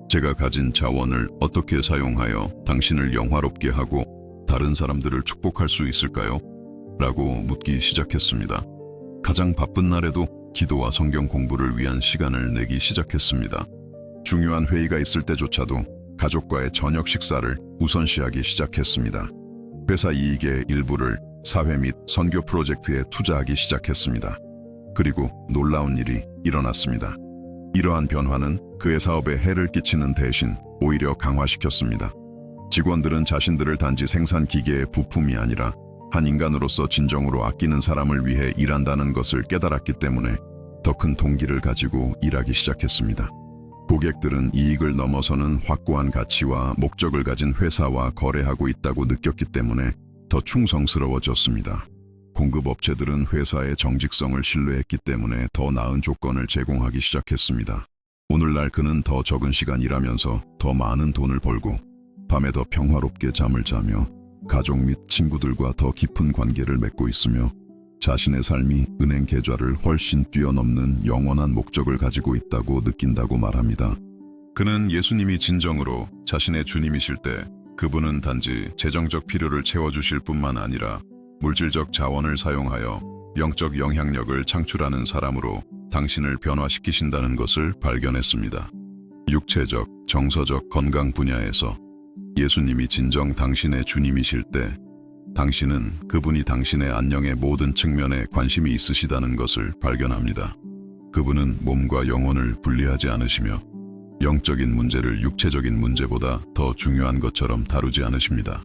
제가 가진 자원을 어떻게 사용하여 당신을 영화롭게 하고 다른 사람들을 축복할 수 있을까요? 라고 묻기 시작했습니다. 가장 바쁜 날에도 기도와 성경 공부를 위한 시간을 내기 시작했습니다. 중요한 회의가 있을 때조차도 가족과의 저녁 식사를 우선시하기 시작했습니다. 회사 이익의 일부를 사회 및 선교 프로젝트에 투자하기 시작했습니다. 그리고 놀라운 일이 일어났습니다. 이러한 변화는 그의 사업에 해를 끼치는 대신 오히려 강화시켰습니다. 직원들은 자신들을 단지 생산 기계의 부품이 아니라 한 인간으로서 진정으로 아끼는 사람을 위해 일한다는 것을 깨달았기 때문에 더 큰 동기를 가지고 일하기 시작했습니다. 고객들은 이익을 넘어서는 확고한 가치와 목적을 가진 회사와 거래하고 있다고 느꼈기 때문에 더 충성스러워졌습니다. 공급업체들은 회사의 정직성을 신뢰했기 때문에 더 나은 조건을 제공하기 시작했습니다. 오늘날 그는 더 적은 시간 일하면서 더 많은 돈을 벌고 밤에 더 평화롭게 잠을 자며 가족 및 친구들과 더 깊은 관계를 맺고 있으며 자신의 삶이 은행 계좌를 훨씬 뛰어넘는 영원한 목적을 가지고 있다고 느낀다고 말합니다. 그는 예수님이 진정으로 자신의 주님이실 때 그분은 단지 재정적 필요를 채워주실 뿐만 아니라 물질적 자원을 사용하여 영적 영향력을 창출하는 사람으로 당신을 변화시키신다는 것을 발견했습니다. 육체적, 정서적 건강 분야에서 예수님이 진정 당신의 주님이실 때 당신은 그분이 당신의 안녕의 모든 측면에 관심이 있으시다는 것을 발견합니다. 그분은 몸과 영혼을 분리하지 않으시며 영적인 문제를 육체적인 문제보다 더 중요한 것처럼 다루지 않으십니다.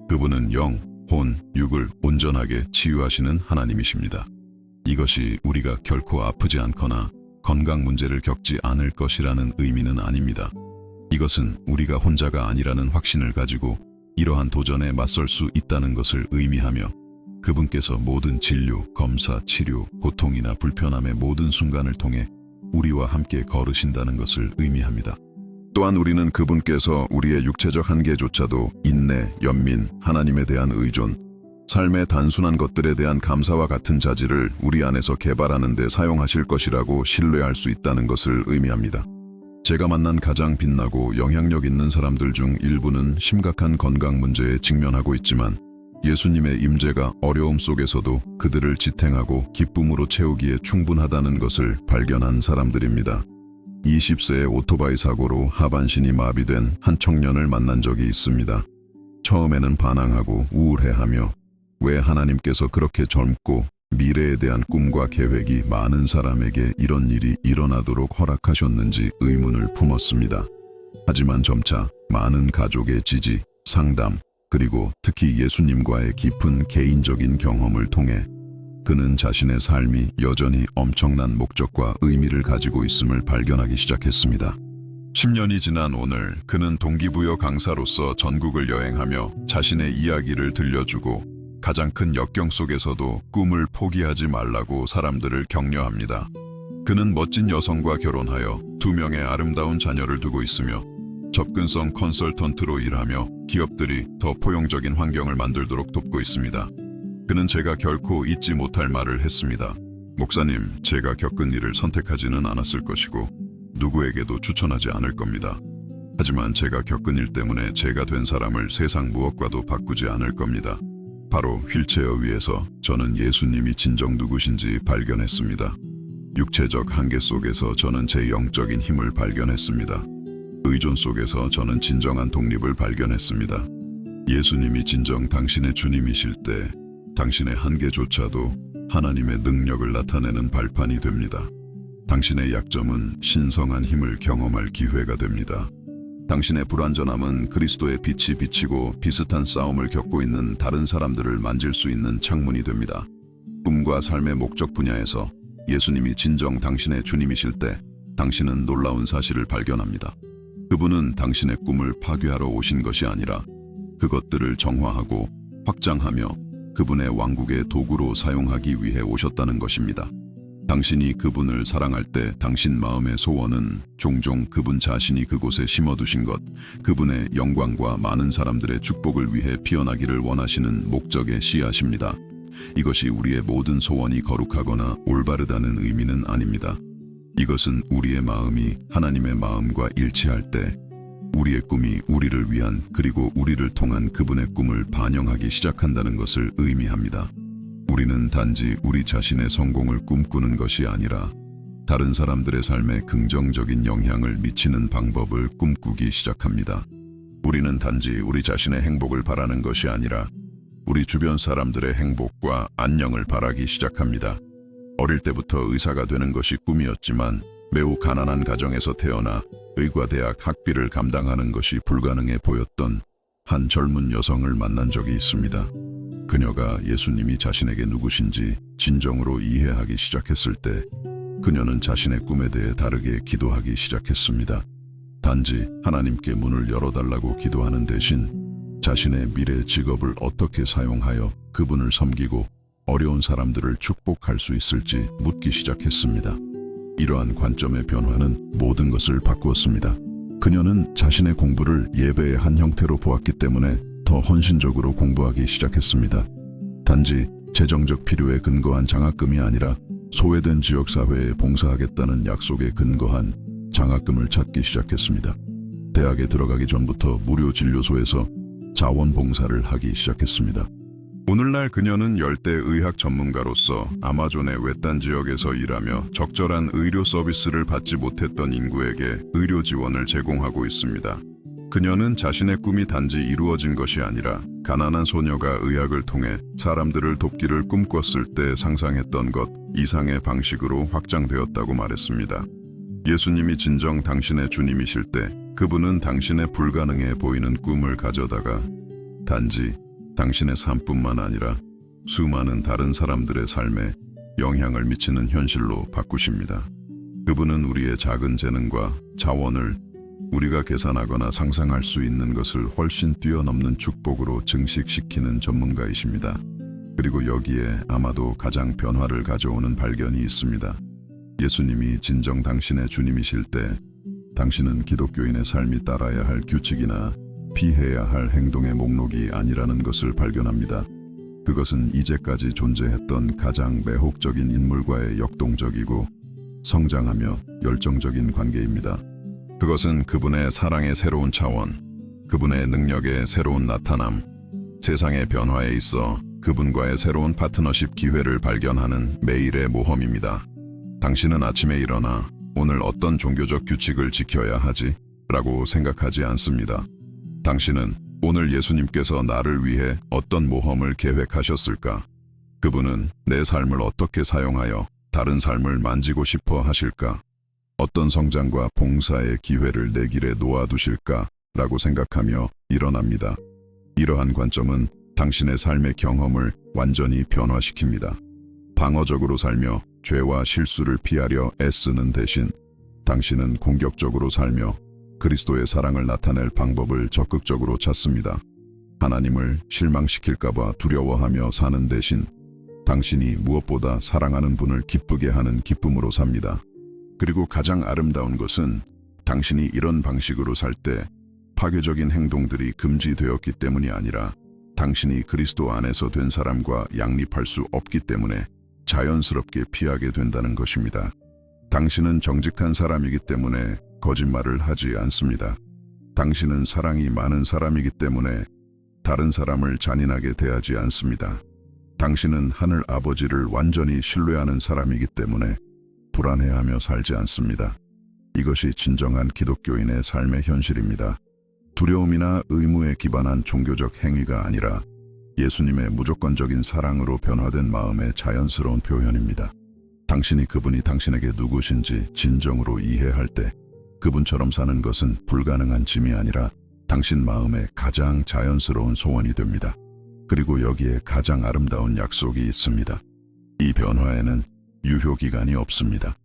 그분은 영, 혼, 육을 온전하게 치유하시는 하나님이십니다. 이것이 우리가 결코 아프지 않거나 건강 문제를 겪지 않을 것이라는 의미는 아닙니다. 이것은 우리가 혼자가 아니라는 확신을 가지고 이러한 도전에 맞설 수 있다는 것을 의미하며 그분께서 모든 진료, 검사, 치료, 고통이나 불편함의 모든 순간을 통해 우리와 함께 걸으신다는 것을 의미합니다. 또한 우리는 그분께서 우리의 육체적 한계조차도 인내, 연민, 하나님에 대한 의존, 삶의 단순한 것들에 대한 감사와 같은 자질을 우리 안에서 개발하는 데 사용하실 것이라고 신뢰할 수 있다는 것을 의미합니다. 제가 만난 가장 빛나고 영향력 있는 사람들 중 일부는 심각한 건강 문제에 직면하고 있지만 예수님의 임재가 어려움 속에서도 그들을 지탱하고 기쁨으로 채우기에 충분하다는 것을 발견한 사람들입니다. 20세의 오토바이 사고로 하반신이 마비된 한 청년을 만난 적이 있습니다. 처음에는 반항하고 우울해하며 왜 하나님께서 그렇게 젊고 미래에 대한 꿈과 계획이 많은 사람에게 이런 일이 일어나도록 허락하셨는지 의문을 품었습니다. 하지만 점차 많은 가족의 지지, 상담, 그리고 특히 예수님과의 깊은 개인적인 경험을 통해 그는 자신의 삶이 여전히 엄청난 목적과 의미를 가지고 있음을 발견하기 시작했습니다. 10년이 지난 오늘 그는 동기부여 강사로서 전국을 여행하며 자신의 이야기를 들려주고 가장 큰 역경 속에서도 꿈을 포기하지 말라고 사람들을 격려합니다. 그는 멋진 여성과 결혼하여 2명의 아름다운 자녀를 두고 있으며 접근성 컨설턴트로 일하며 기업들이 더 포용적인 환경을 만들도록 돕고 있습니다. 그는 제가 결코 잊지 못할 말을 했습니다. 목사님, 제가 겪은 일을 선택하지는 않았을 것이고 누구에게도 추천하지 않을 겁니다. 하지만 제가 겪은 일 때문에 제가 된 사람을 세상 무엇과도 바꾸지 않을 겁니다. 바로 휠체어 위에서 저는 예수님이 진정 누구신지 발견했습니다. 육체적 한계 속에서 저는 제 영적인 힘을 발견했습니다. 의존 속에서 저는 진정한 독립을 발견했습니다. 예수님이 진정 당신의 주님이실 때 당신의 한계조차도 하나님의 능력을 나타내는 발판이 됩니다. 당신의 약점은 신성한 힘을 경험할 기회가 됩니다. 당신의 불완전함은 그리스도의 빛이 비치고 비슷한 싸움을 겪고 있는 다른 사람들을 만질 수 있는 창문이 됩니다. 꿈과 삶의 목적 분야에서 예수님이 진정 당신의 주님이실 때 당신은 놀라운 사실을 발견합니다. 그분은 당신의 꿈을 파괴하러 오신 것이 아니라 그것들을 정화하고 확장하며 그분의 왕국의 도구로 사용하기 위해 오셨다는 것입니다. 당신이 그분을 사랑할 때 당신 마음의 소원은 종종 그분 자신이 그곳에 심어두신 것, 그분의 영광과 많은 사람들의 축복을 위해 피어나기를 원하시는 목적의 씨앗입니다. 이것이 우리의 모든 소원이 거룩하거나 올바르다는 의미는 아닙니다. 이것은 우리의 마음이 하나님의 마음과 일치할 때 우리의 꿈이 우리를 위한 그리고 우리를 통한 그분의 꿈을 반영하기 시작한다는 것을 의미합니다. 우리는 단지 우리 자신의 성공을 꿈꾸는 것이 아니라 다른 사람들의 삶에 긍정적인 영향을 미치는 방법을 꿈꾸기 시작합니다. 우리는 단지 우리 자신의 행복을 바라는 것이 아니라 우리 주변 사람들의 행복과 안녕을 바라기 시작합니다. 어릴 때부터 의사가 되는 것이 꿈이었지만 매우 가난한 가정에서 태어나 의과대학 학비를 감당하는 것이 불가능해 보였던 한 젊은 여성을 만난 적이 있습니다. 그녀가 예수님이 자신에게 누구신지 진정으로 이해하기 시작했을 때 그녀는 자신의 꿈에 대해 다르게 기도하기 시작했습니다. 단지 하나님께 문을 열어달라고 기도하는 대신 자신의 미래 직업을 어떻게 사용하여 그분을 섬기고 어려운 사람들을 축복할 수 있을지 묻기 시작했습니다. 이러한 관점의 변화는 모든 것을 바꾸었습니다. 그녀는 자신의 공부를 예배의 한 형태로 보았기 때문에 더 헌신적으로 공부하기 시작했습니다. 단지 재정적 필요에 근거한 장학금이 아니라 소외된 지역사회에 봉사하겠다는 약속에 근거한 장학금을 찾기 시작했습니다. 대학에 들어가기 전부터 무료 진료소에서 자원봉사를 하기 시작했습니다. 오늘날 그녀는 열대의학 전문가로서 아마존의 외딴 지역에서 일하며 적절한 의료 서비스를 받지 못했던 인구에게 의료 지원을 제공하고 있습니다. 그녀는 자신의 꿈이 단지 이루어진 것이 아니라 가난한 소녀가 의학을 통해 사람들을 돕기를 꿈꿨을 때 상상했던 것 이상의 방식으로 확장되었다고 말했습니다. 예수님이 진정 당신의 주님이실 때 그분은 당신의 불가능해 보이는 꿈을 가져다가 단지 당신의 삶뿐만 아니라 수많은 다른 사람들의 삶에 영향을 미치는 현실로 바꾸십니다. 그분은 우리의 작은 재능과 자원을 우리가 계산하거나 상상할 수 있는 것을 훨씬 뛰어넘는 축복으로 증식시키는 전문가이십니다. 그리고 여기에 아마도 가장 변화를 가져오는 발견이 있습니다. 예수님이 진정 당신의 주님이실 때 당신은 기독교인의 삶이 따라야 할 규칙이나 피해야 할 행동의 목록이 아니라는 것을 발견합니다. 그것은 이제까지 존재했던 가장 매혹적인 인물과의 역동적이고 성장하며 열정적인 관계입니다. 그것은 그분의 사랑의 새로운 차원, 그분의 능력의 새로운 나타남, 세상의 변화에 있어 그분과의 새로운 파트너십 기회를 발견하는 매일의 모험입니다. 당신은 아침에 일어나 오늘 어떤 종교적 규칙을 지켜야 하지? 라고 생각하지 않습니다. 당신은 오늘 예수님께서 나를 위해 어떤 모험을 계획하셨을까? 그분은 내 삶을 어떻게 사용하여 다른 삶을 만지고 싶어 하실까? 어떤 성장과 봉사의 기회를 내 길에 놓아두실까? 라고 생각하며 일어납니다. 이러한 관점은 당신의 삶의 경험을 완전히 변화시킵니다. 방어적으로 살며 죄와 실수를 피하려 애쓰는 대신 당신은 공격적으로 살며 그리스도의 사랑을 나타낼 방법을 적극적으로 찾습니다. 하나님을 실망시킬까봐 두려워하며 사는 대신 당신이 무엇보다 사랑하는 분을 기쁘게 하는 기쁨으로 삽니다. 그리고 가장 아름다운 것은 당신이 이런 방식으로 살 때 파괴적인 행동들이 금지되었기 때문이 아니라 당신이 그리스도 안에서 된 사람과 양립할 수 없기 때문에 자연스럽게 피하게 된다는 것입니다. 당신은 정직한 사람이기 때문에 거짓말을 하지 않습니다. 당신은 사랑이 많은 사람이기 때문에 다른 사람을 잔인하게 대하지 않습니다. 당신은 하늘 아버지를 완전히 신뢰하는 사람이기 때문에 불안해하며 살지 않습니다. 이것이 진정한 기독교인의 삶의 현실입니다. 두려움이나 의무에 기반한 종교적 행위가 아니라 예수님의 무조건적인 사랑으로 변화된 마음의 자연스러운 표현입니다. 당신이 그분이 당신에게 누구신지 진정으로 이해할 때 그분처럼 사는 것은 불가능한 짐이 아니라 당신 마음의 가장 자연스러운 소원이 됩니다. 그리고 여기에 가장 아름다운 약속이 있습니다. 이 변화에는 유효기간이 없습니다.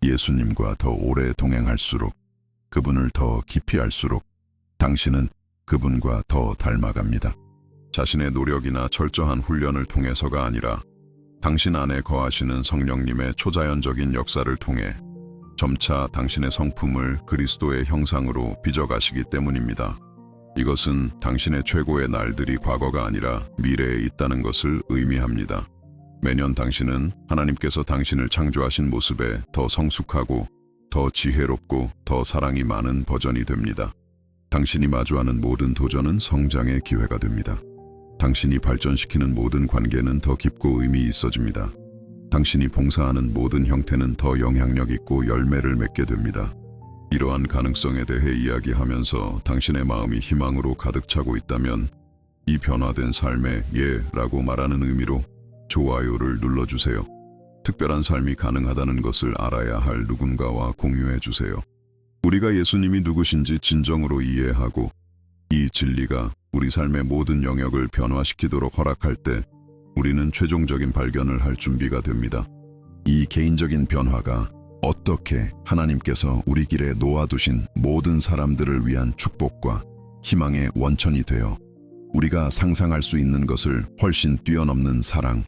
예수님과 더 오래 동행할수록, 그분을 더 깊이 알수록 당신은 그분과 더 닮아갑니다. 자신의 노력이나 철저한 훈련을 통해서가 아니라 당신 안에 거하시는 성령님의 초자연적인 역사를 통해 점차 당신의 성품을 그리스도의 형상으로 빚어가시기 때문입니다. 이것은 당신의 최고의 날들이 과거가 아니라 미래에 있다는 것을 의미합니다. 매년 당신은 하나님께서 당신을 창조하신 모습에 더 성숙하고 더 지혜롭고 더 사랑이 많은 버전이 됩니다. 당신이 마주하는 모든 도전은 성장의 기회가 됩니다. 당신이 발전시키는 모든 관계는 더 깊고 의미 있어집니다. 당신이 봉사하는 모든 형태는 더 영향력 있고 열매를 맺게 됩니다. 이러한 가능성에 대해 이야기하면서 당신의 마음이 희망으로 가득 차고 있다면 이 변화된 삶의 예라고 말하는 의미로 좋아요를 눌러주세요. 특별한 삶이 가능하다는 것을 알아야 할 누군가와 공유해 주세요. 우리가 예수님이 누구신지 진정으로 이해하고 이 진리가 우리 삶의 모든 영역을 변화시키도록 허락할 때 우리는 최종적인 발견을 할 준비가 됩니다. 이 개인적인 변화가 어떻게 하나님께서 우리 길에 놓아두신 모든 사람들을 위한 축복과 희망의 원천이 되어 우리가 상상할 수 있는 것을 훨씬 뛰어넘는 사랑,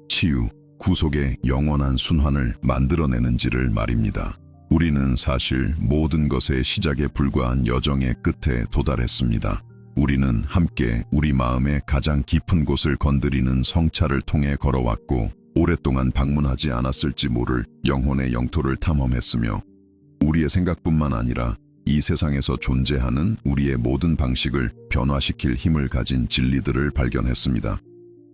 치유, 구속의 영원한 순환을 만들어내는지를 말입니다. 우리는 사실 모든 것의 시작에 불과한 여정의 끝에 도달했습니다. 우리는 함께 우리 마음의 가장 깊은 곳을 건드리는 성찰을 통해 걸어왔고 오랫동안 방문하지 않았을지 모를 영혼의 영토를 탐험했으며 우리의 생각뿐만 아니라 이 세상에서 존재하는 우리의 모든 방식을 변화시킬 힘을 가진 진리들을 발견했습니다.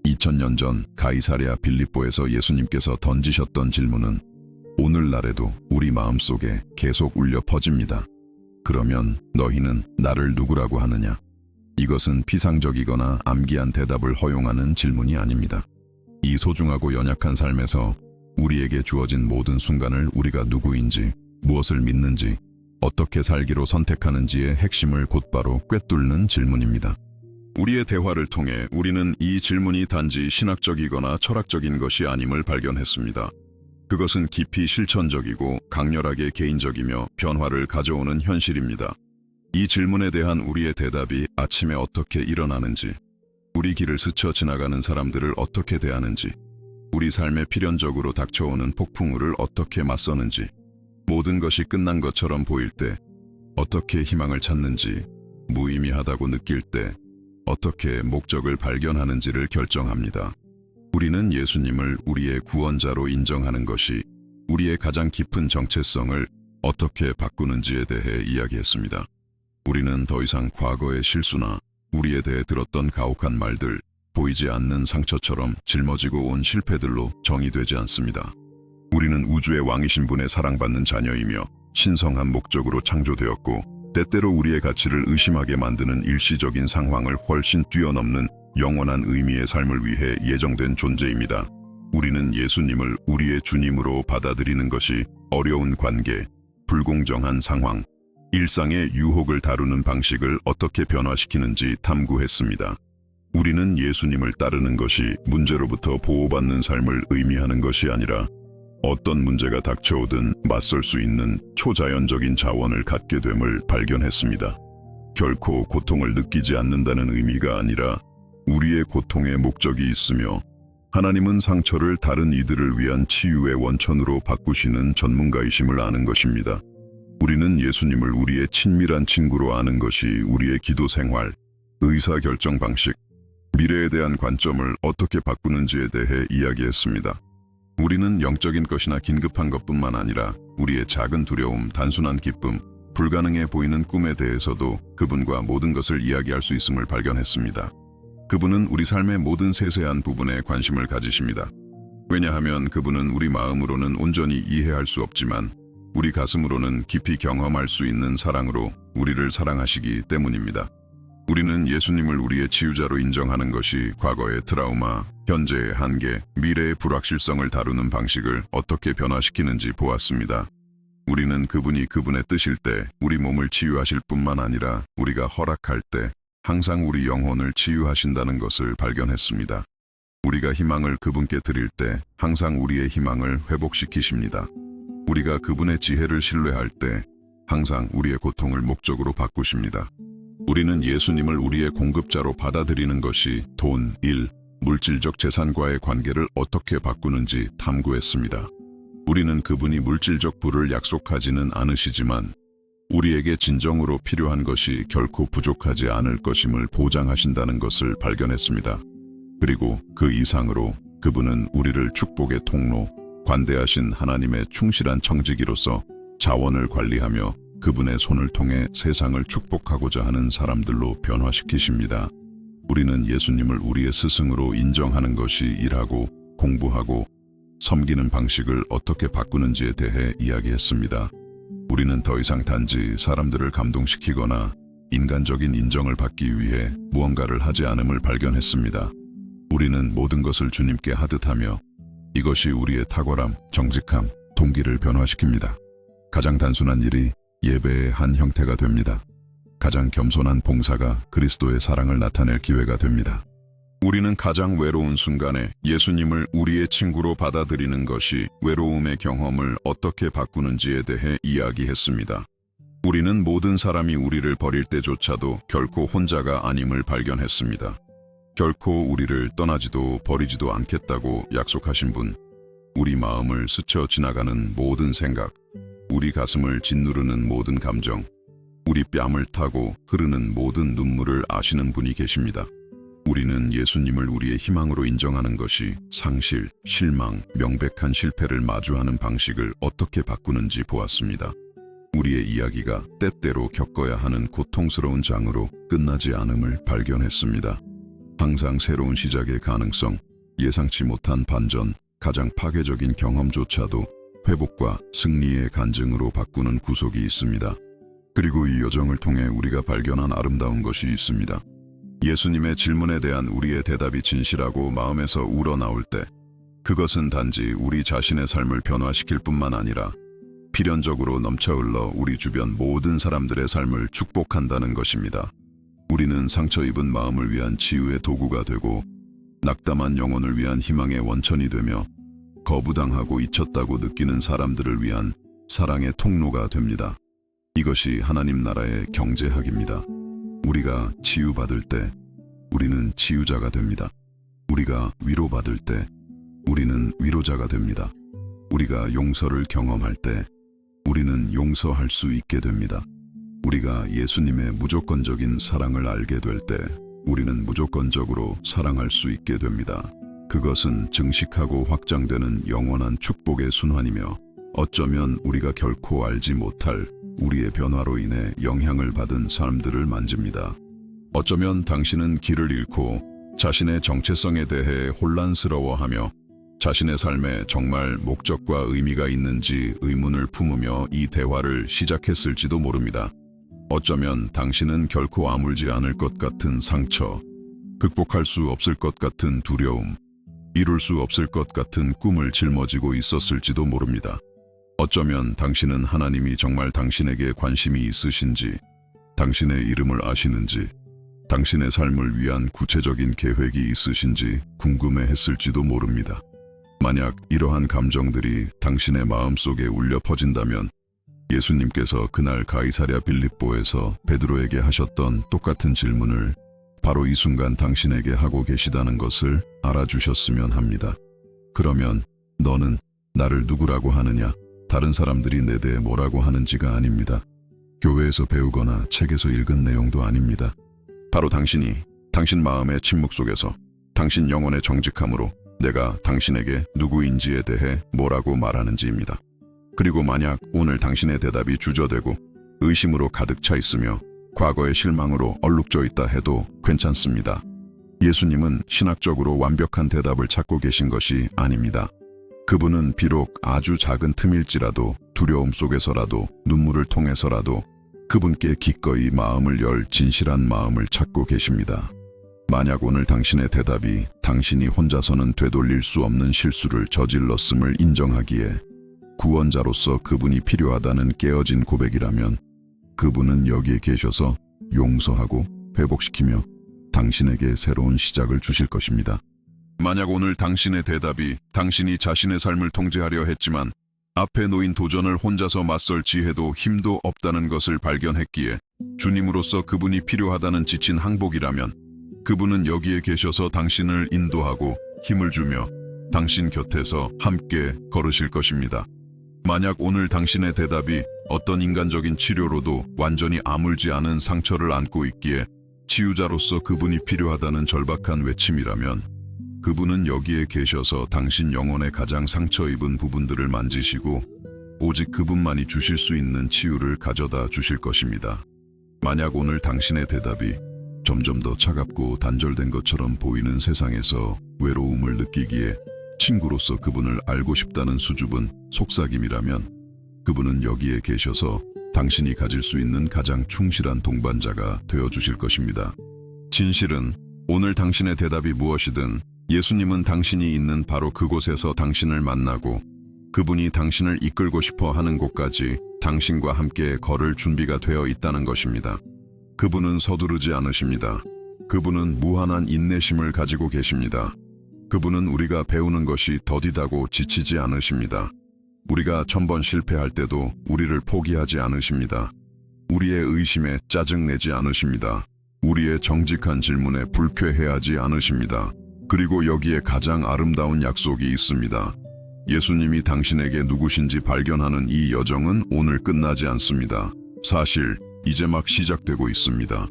2000년 전 가이사랴 빌립보에서 예수님께서 던지셨던 질문은 오늘날에도 우리 마음속에 계속 울려 퍼집니다. 그러면 너희는 나를 누구라고 하느냐? 이것은 피상적이거나 암기한 대답을 허용하는 질문이 아닙니다. 이 소중하고 연약한 삶에서 우리에게 주어진 모든 순간을 우리가 누구인지, 무엇을 믿는지, 어떻게 살기로 선택하는지의 핵심을 곧바로 꿰뚫는 질문입니다. 우리의 대화를 통해 우리는 이 질문이 단지 신학적이거나 철학적인 것이 아님을 발견했습니다. 그것은 깊이 실천적이고 강렬하게 개인적이며 변화를 가져오는 현실입니다. 이 질문에 대한 우리의 대답이 아침에 어떻게 일어나는지, 우리 길을 스쳐 지나가는 사람들을 어떻게 대하는지, 우리 삶에 필연적으로 닥쳐오는 폭풍우를 어떻게 맞서는지, 모든 것이 끝난 것처럼 보일 때 어떻게 희망을 찾는지, 무의미하다고 느낄 때 어떻게 목적을 발견하는지를 결정합니다. 우리는 예수님을 우리의 구원자로 인정하는 것이 우리의 가장 깊은 정체성을 어떻게 바꾸는지에 대해 이야기했습니다. 우리는 더 이상 과거의 실수나 우리에 대해 들었던 가혹한 말들, 보이지 않는 상처처럼 짊어지고 온 실패들로 정의되지 않습니다. 우리는 우주의 왕이신 분의 사랑받는 자녀이며 신성한 목적으로 창조되었고 때때로 우리의 가치를 의심하게 만드는 일시적인 상황을 훨씬 뛰어넘는 영원한 의미의 삶을 위해 예정된 존재입니다. 우리는 예수님을 우리의 주님으로 받아들이는 것이 어려운 관계, 불공정한 상황, 일상의 유혹을 다루는 방식을 어떻게 변화시키는지 탐구했습니다. 우리는 예수님을 따르는 것이 문제로부터 보호받는 삶을 의미하는 것이 아니라 어떤 문제가 닥쳐오든 맞설 수 있는 초자연적인 자원을 갖게 됨을 발견했습니다. 결코 고통을 느끼지 않는다는 의미가 아니라 우리의 고통에 목적이 있으며 하나님은 상처를 다른 이들을 위한 치유의 원천으로 바꾸시는 전문가이심을 아는 것입니다. 우리는 예수님을 우리의 친밀한 친구로 아는 것이 우리의 기도 생활, 의사결정 방식, 미래에 대한 관점을 어떻게 바꾸는지에 대해 이야기했습니다. 우리는 영적인 것이나 긴급한 것뿐만 아니라 우리의 작은 두려움, 단순한 기쁨, 불가능해 보이는 꿈에 대해서도 그분과 모든 것을 이야기할 수 있음을 발견했습니다. 그분은 우리 삶의 모든 세세한 부분에 관심을 가지십니다. 왜냐하면 그분은 우리 마음으로는 온전히 이해할 수 없지만 우리 가슴으로는 깊이 경험할 수 있는 사랑으로 우리를 사랑하시기 때문입니다. 우리는 예수님을 우리의 치유자로 인정하는 것이 과거의 트라우마, 현재의 한계, 미래의 불확실성을 다루는 방식을 어떻게 변화시키는지 보았습니다. 우리는 그분이 그분의 뜻일 때 우리 몸을 치유하실 뿐만 아니라 우리가 허락할 때 항상 우리 영혼을 치유하신다는 것을 발견했습니다. 우리가 희망을 그분께 드릴 때 항상 우리의 희망을 회복시키십니다. 우리가 그분의 지혜를 신뢰할 때 항상 우리의 고통을 목적으로 바꾸십니다. 우리는 예수님을 우리의 공급자로 받아들이는 것이 돈, 일, 물질적 재산과의 관계를 어떻게 바꾸는지 탐구했습니다. 우리는 그분이 물질적 부를 약속하지는 않으시지만 우리에게 진정으로 필요한 것이 결코 부족하지 않을 것임을 보장하신다는 것을 발견했습니다. 그리고 그 이상으로 그분은 우리를 축복의 통로, 관대하신 하나님의 충실한 청지기로서 자원을 관리하며 그분의 손을 통해 세상을 축복하고자 하는 사람들로 변화시키십니다. 우리는 예수님을 우리의 스승으로 인정하는 것이 일하고 공부하고 섬기는 방식을 어떻게 바꾸는지에 대해 이야기했습니다. 우리는 더 이상 단지 사람들을 감동시키거나 인간적인 인정을 받기 위해 무언가를 하지 않음을 발견했습니다. 우리는 모든 것을 주님께 하듯 하며 이것이 우리의 탁월함, 정직함, 동기를 변화시킵니다. 가장 단순한 일이 예배의 한 형태가 됩니다. 가장 겸손한 봉사가 그리스도의 사랑을 나타낼 기회가 됩니다. 우리는 가장 외로운 순간에 예수님을 우리의 친구로 받아들이는 것이 외로움의 경험을 어떻게 바꾸는지에 대해 이야기했습니다. 우리는 모든 사람이 우리를 버릴 때조차도 결코 혼자가 아님을 발견했습니다. 결코 우리를 떠나지도 버리지도 않겠다고 약속하신 분, 우리 마음을 스쳐 지나가는 모든 생각, 우리 가슴을 짓누르는 모든 감정, 우리 뺨을 타고 흐르는 모든 눈물을 아시는 분이 계십니다. 우리는 예수님을 우리의 희망으로 인정하는 것이 상실, 실망, 명백한 실패를 마주하는 방식을 어떻게 바꾸는지 보았습니다. 우리의 이야기가 때때로 겪어야 하는 고통스러운 장으로 끝나지 않음을 발견했습니다. 항상 새로운 시작의 가능성, 예상치 못한 반전, 가장 파괴적인 경험조차도 회복과 승리의 간증으로 바꾸는 구속이 있습니다. 그리고 이 여정을 통해 우리가 발견한 아름다운 것이 있습니다. 예수님의 질문에 대한 우리의 대답이 진실하고 마음에서 우러나올 때 그것은 단지 우리 자신의 삶을 변화시킬 뿐만 아니라 필연적으로 넘쳐흘러 우리 주변 모든 사람들의 삶을 축복한다는 것입니다. 우리는 상처 입은 마음을 위한 치유의 도구가 되고 낙담한 영혼을 위한 희망의 원천이 되며 거부당하고 잊혔다고 느끼는 사람들을 위한 사랑의 통로가 됩니다. 이것이 하나님 나라의 경제학입니다. 우리가 치유받을 때 우리는 치유자가 됩니다. 우리가 위로받을 때 우리는 위로자가 됩니다. 우리가 용서를 경험할 때 우리는 용서할 수 있게 됩니다. 우리가 예수님의 무조건적인 사랑을 알게 될 때 우리는 무조건적으로 사랑할 수 있게 됩니다. 그것은 증식하고 확장되는 영원한 축복의 순환이며 어쩌면 우리가 결코 알지 못할 우리의 변화로 인해 영향을 받은 사람들을 만집니다. 어쩌면 당신은 길을 잃고 자신의 정체성에 대해 혼란스러워하며 자신의 삶에 정말 목적과 의미가 있는지 의문을 품으며 이 대화를 시작했을지도 모릅니다. 어쩌면 당신은 결코 아물지 않을 것 같은 상처, 극복할 수 없을 것 같은 두려움, 이룰 수 없을 것 같은 꿈을 짊어지고 있었을지도 모릅니다. 어쩌면 당신은 하나님이 정말 당신에게 관심이 있으신지, 당신의 이름을 아시는지, 당신의 삶을 위한 구체적인 계획이 있으신지 궁금해했을지도 모릅니다. 만약 이러한 감정들이 당신의 마음속에 울려 퍼진다면 예수님께서 그날 가이사랴 빌립보에서 베드로에게 하셨던 똑같은 질문을 바로 이 순간 당신에게 하고 계시다는 것을 알아주셨으면 합니다. 그러면 너는 나를 누구라고 하느냐? 다른 사람들이 내 대해 뭐라고 하는지가 아닙니다. 교회에서 배우거나 책에서 읽은 내용도 아닙니다. 바로 당신이 당신 마음의 침묵 속에서 당신 영혼의 정직함으로 내가 당신에게 누구인지에 대해 뭐라고 말하는지입니다. 그리고 만약 오늘 당신의 대답이 주저되고 의심으로 가득 차 있으며 과거의 실망으로 얼룩져 있다 해도 괜찮습니다. 예수님은 신학적으로 완벽한 대답을 찾고 계신 것이 아닙니다. 그분은 비록 아주 작은 틈일지라도 두려움 속에서라도 눈물을 통해서라도 그분께 기꺼이 마음을 열 진실한 마음을 찾고 계십니다. 만약 오늘 당신의 대답이 당신이 혼자서는 되돌릴 수 없는 실수를 저질렀음을 인정하기에 구원자로서 그분이 필요하다는 깨어진 고백이라면 그분은 여기에 계셔서 용서하고 회복시키며 당신에게 새로운 시작을 주실 것입니다. 만약 오늘 당신의 대답이 당신이 자신의 삶을 통제하려 했지만 앞에 놓인 도전을 혼자서 맞설 지혜도 힘도 없다는 것을 발견했기에 주님으로서 그분이 필요하다는 지친 항복이라면 그분은 여기에 계셔서 당신을 인도하고 힘을 주며 당신 곁에서 함께 걸으실 것입니다. 만약 오늘 당신의 대답이 어떤 인간적인 치료로도 완전히 아물지 않은 상처를 안고 있기에 치유자로서 그분이 필요하다는 절박한 외침이라면 그분은 여기에 계셔서 당신 영혼의 가장 상처 입은 부분들을 만지시고 오직 그분만이 주실 수 있는 치유를 가져다 주실 것입니다. 만약 오늘 당신의 대답이 점점 더 차갑고 단절된 것처럼 보이는 세상에서 외로움을 느끼기에 친구로서 그분을 알고 싶다는 수줍은 속삭임이라면 그분은 여기에 계셔서 당신이 가질 수 있는 가장 충실한 동반자가 되어주실 것입니다. 진실은 오늘 당신의 대답이 무엇이든 예수님은 당신이 있는 바로 그곳에서 당신을 만나고 그분이 당신을 이끌고 싶어 하는 곳까지 당신과 함께 걸을 준비가 되어 있다는 것입니다. 그분은 서두르지 않으십니다. 그분은 무한한 인내심을 가지고 계십니다. 그분은 우리가 배우는 것이 더디다고 지치지 않으십니다. 우리가 1000번 실패할 때도 우리를 포기하지 않으십니다. 우리의 의심에 짜증내지 않으십니다. 우리의 정직한 질문에 불쾌해하지 않으십니다. 그리고 여기에 가장 아름다운 약속이 있습니다. 예수님이 당신에게 누구신지 발견하는 이 여정은 오늘 끝나지 않습니다. 사실 이제 막 시작되고 있습니다.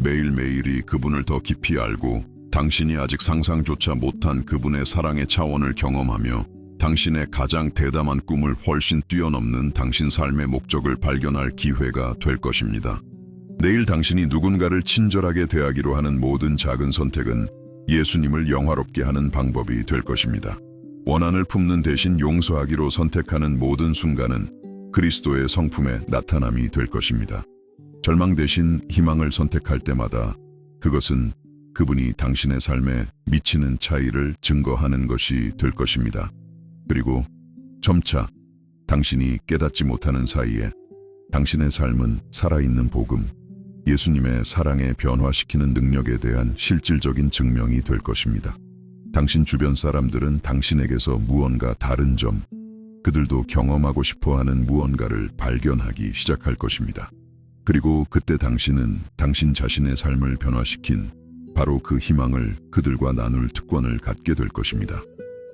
매일매일이 그분을 더 깊이 알고 당신이 아직 상상조차 못한 그분의 사랑의 차원을 경험하며 당신의 가장 대담한 꿈을 훨씬 뛰어넘는 당신 삶의 목적을 발견할 기회가 될 것입니다. 내일 당신이 누군가를 친절하게 대하기로 하는 모든 작은 선택은 예수님을 영화롭게 하는 방법이 될 것입니다. 원한을 품는 대신 용서하기로 선택하는 모든 순간은 그리스도의 성품의 나타남이 될 것입니다. 절망 대신 희망을 선택할 때마다 그것은 그분이 당신의 삶에 미치는 차이를 증거하는 것이 될 것입니다. 그리고 점차 당신이 깨닫지 못하는 사이에 당신의 삶은 살아있는 복음, 예수님의 사랑에 변화시키는 능력에 대한 실질적인 증명이 될 것입니다. 당신 주변 사람들은 당신에게서 무언가 다른 점, 그들도 경험하고 싶어하는 무언가를 발견하기 시작할 것입니다. 그리고 그때 당신은 당신 자신의 삶을 변화시킨 바로 그 희망을 그들과 나눌 특권을 갖게 될 것입니다.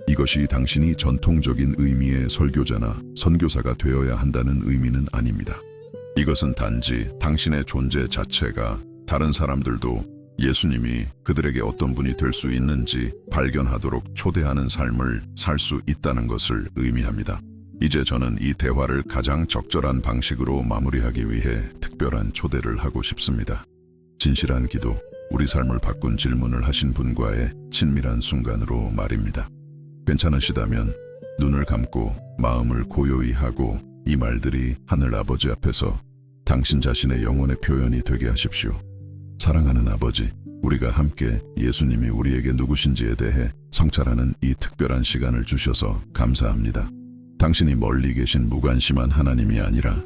이것이 당신이 전통적인 의미의 설교자나 선교사가 되어야 한다는 의미는 아닙니다. 이것은 단지 당신의 존재 자체가 다른 사람들도 예수님이 그들에게 어떤 분이 될 수 있는지 발견하도록 초대하는 삶을 살 수 있다는 것을 의미합니다. 이제 저는 이 대화를 가장 적절한 방식으로 마무리하기 위해 특별한 초대를 하고 싶습니다. 진실한 기도, 우리 삶을 바꾼 질문을 하신 분과의 친밀한 순간으로 말입니다. 괜찮으시다면 눈을 감고 마음을 고요히 하고 이 말들이 하늘 아버지 앞에서 당신 자신의 영혼의 표현이 되게 하십시오. 사랑하는 아버지, 우리가 함께 예수님이 우리에게 누구신지에 대해 성찰하는 이 특별한 시간을 주셔서 감사합니다. 당신이 멀리 계신 무관심한 하나님이 아니라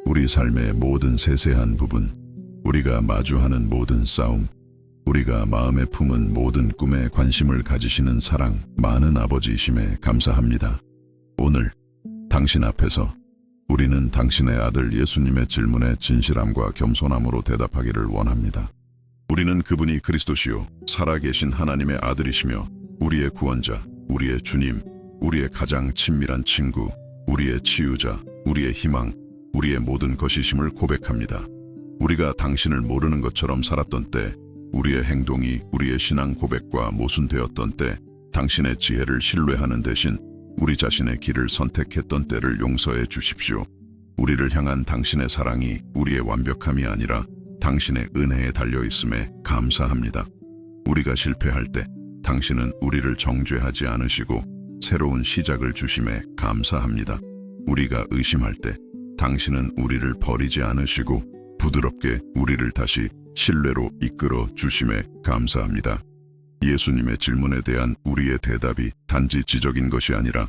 우리 삶의 모든 세세한 부분, 우리가 마주하는 모든 싸움, 우리가 마음에 품은 모든 꿈에 관심을 가지시는 사랑 많은 아버지이심에 감사합니다. 오늘 당신 앞에서 우리는 당신의 아들 예수님의 질문에 진실함과 겸손함으로 대답하기를 원합니다. 우리는 그분이 그리스도시요 살아계신 하나님의 아들이시며 우리의 구원자, 우리의 주님, 우리의 가장 친밀한 친구, 우리의 치유자, 우리의 희망, 우리의 모든 것이심을 고백합니다. 우리가 당신을 모르는 것처럼 살았던 때, 우리의 행동이 우리의 신앙 고백과 모순되었던 때, 당신의 지혜를 신뢰하는 대신 우리 자신의 길을 선택했던 때를 용서해 주십시오. 우리를 향한 당신의 사랑이 우리의 완벽함이 아니라 당신의 은혜에 달려있음에 감사합니다. 우리가 실패할 때 당신은 우리를 정죄하지 않으시고 새로운 시작을 주심에 감사합니다. 우리가 의심할 때 당신은 우리를 버리지 않으시고 부드럽게 우리를 다시 신뢰로 이끌어 주심에 감사합니다. 예수님의 질문에 대한 우리의 대답이 단지 지적인 것이 아니라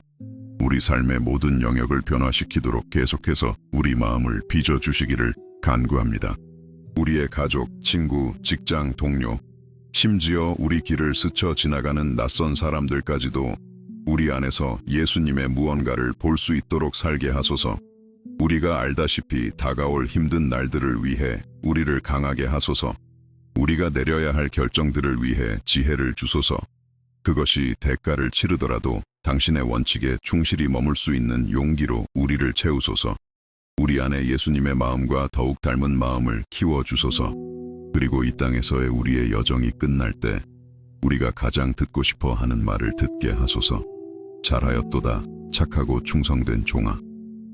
우리 삶의 모든 영역을 변화시키도록 계속해서 우리 마음을 빚어주시기를 간구합니다. 우리의 가족, 친구, 직장, 동료, 심지어 우리 길을 스쳐 지나가는 낯선 사람들까지도 우리 안에서 예수님의 무언가를 볼 수 있도록 살게 하소서. 우리가 알다시피 다가올 힘든 날들을 위해 우리를 강하게 하소서. 우리가 내려야 할 결정들을 위해 지혜를 주소서. 그것이 대가를 치르더라도 당신의 원칙에 충실히 머물 수 있는 용기로 우리를 채우소서. 우리 안에 예수님의 마음과 더욱 닮은 마음을 키워주소서. 그리고 이 땅에서의 우리의 여정이 끝날 때 우리가 가장 듣고 싶어 하는 말을 듣게 하소서. 잘하였도다 착하고 충성된 종아,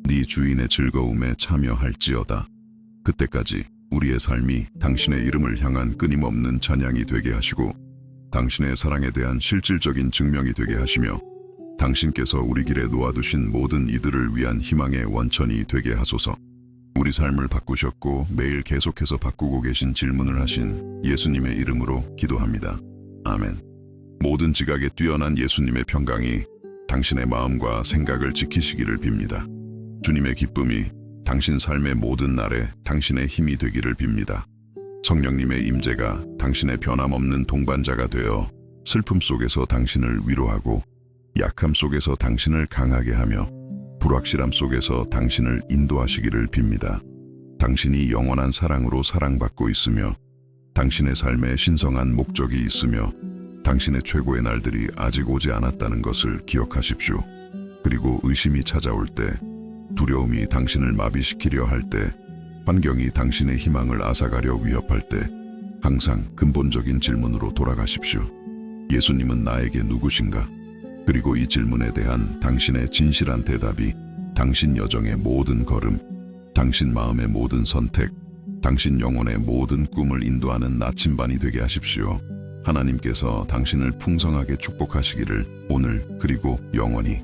네 주인의 즐거움에 참여할지어다. 그때까지 우리의 삶이 당신의 이름을 향한 끊임없는 찬양이 되게 하시고 당신의 사랑에 대한 실질적인 증명이 되게 하시며 당신께서 우리 길에 놓아두신 모든 이들을 위한 희망의 원천이 되게 하소서. 우리 삶을 바꾸셨고 매일 계속해서 바꾸고 계신 질문을 하신 예수님의 이름으로 기도합니다. 아멘. 모든 지각에 뛰어난 예수님의 평강이 당신의 마음과 생각을 지키시기를 빕니다. 주님의 기쁨이 당신 삶의 모든 날에 당신의 힘이 되기를 빕니다. 성령님의 임재가 당신의 변함없는 동반자가 되어 슬픔 속에서 당신을 위로하고 약함 속에서 당신을 강하게 하며 불확실함 속에서 당신을 인도하시기를 빕니다. 당신이 영원한 사랑으로 사랑받고 있으며 당신의 삶에 신성한 목적이 있으며 당신의 최고의 날들이 아직 오지 않았다는 것을 기억하십시오. 그리고 의심이 찾아올 때, 두려움이 당신을 마비시키려 할 때, 환경이 당신의 희망을 앗아가려 위협할 때 항상 근본적인 질문으로 돌아가십시오. 예수님은 나에게 누구신가? 그리고 이 질문에 대한 당신의 진실한 대답이 당신 여정의 모든 걸음, 당신 마음의 모든 선택, 당신 영혼의 모든 꿈을 인도하는 나침반이 되게 하십시오. 하나님께서 당신을 풍성하게 축복하시기를 오늘 그리고 영원히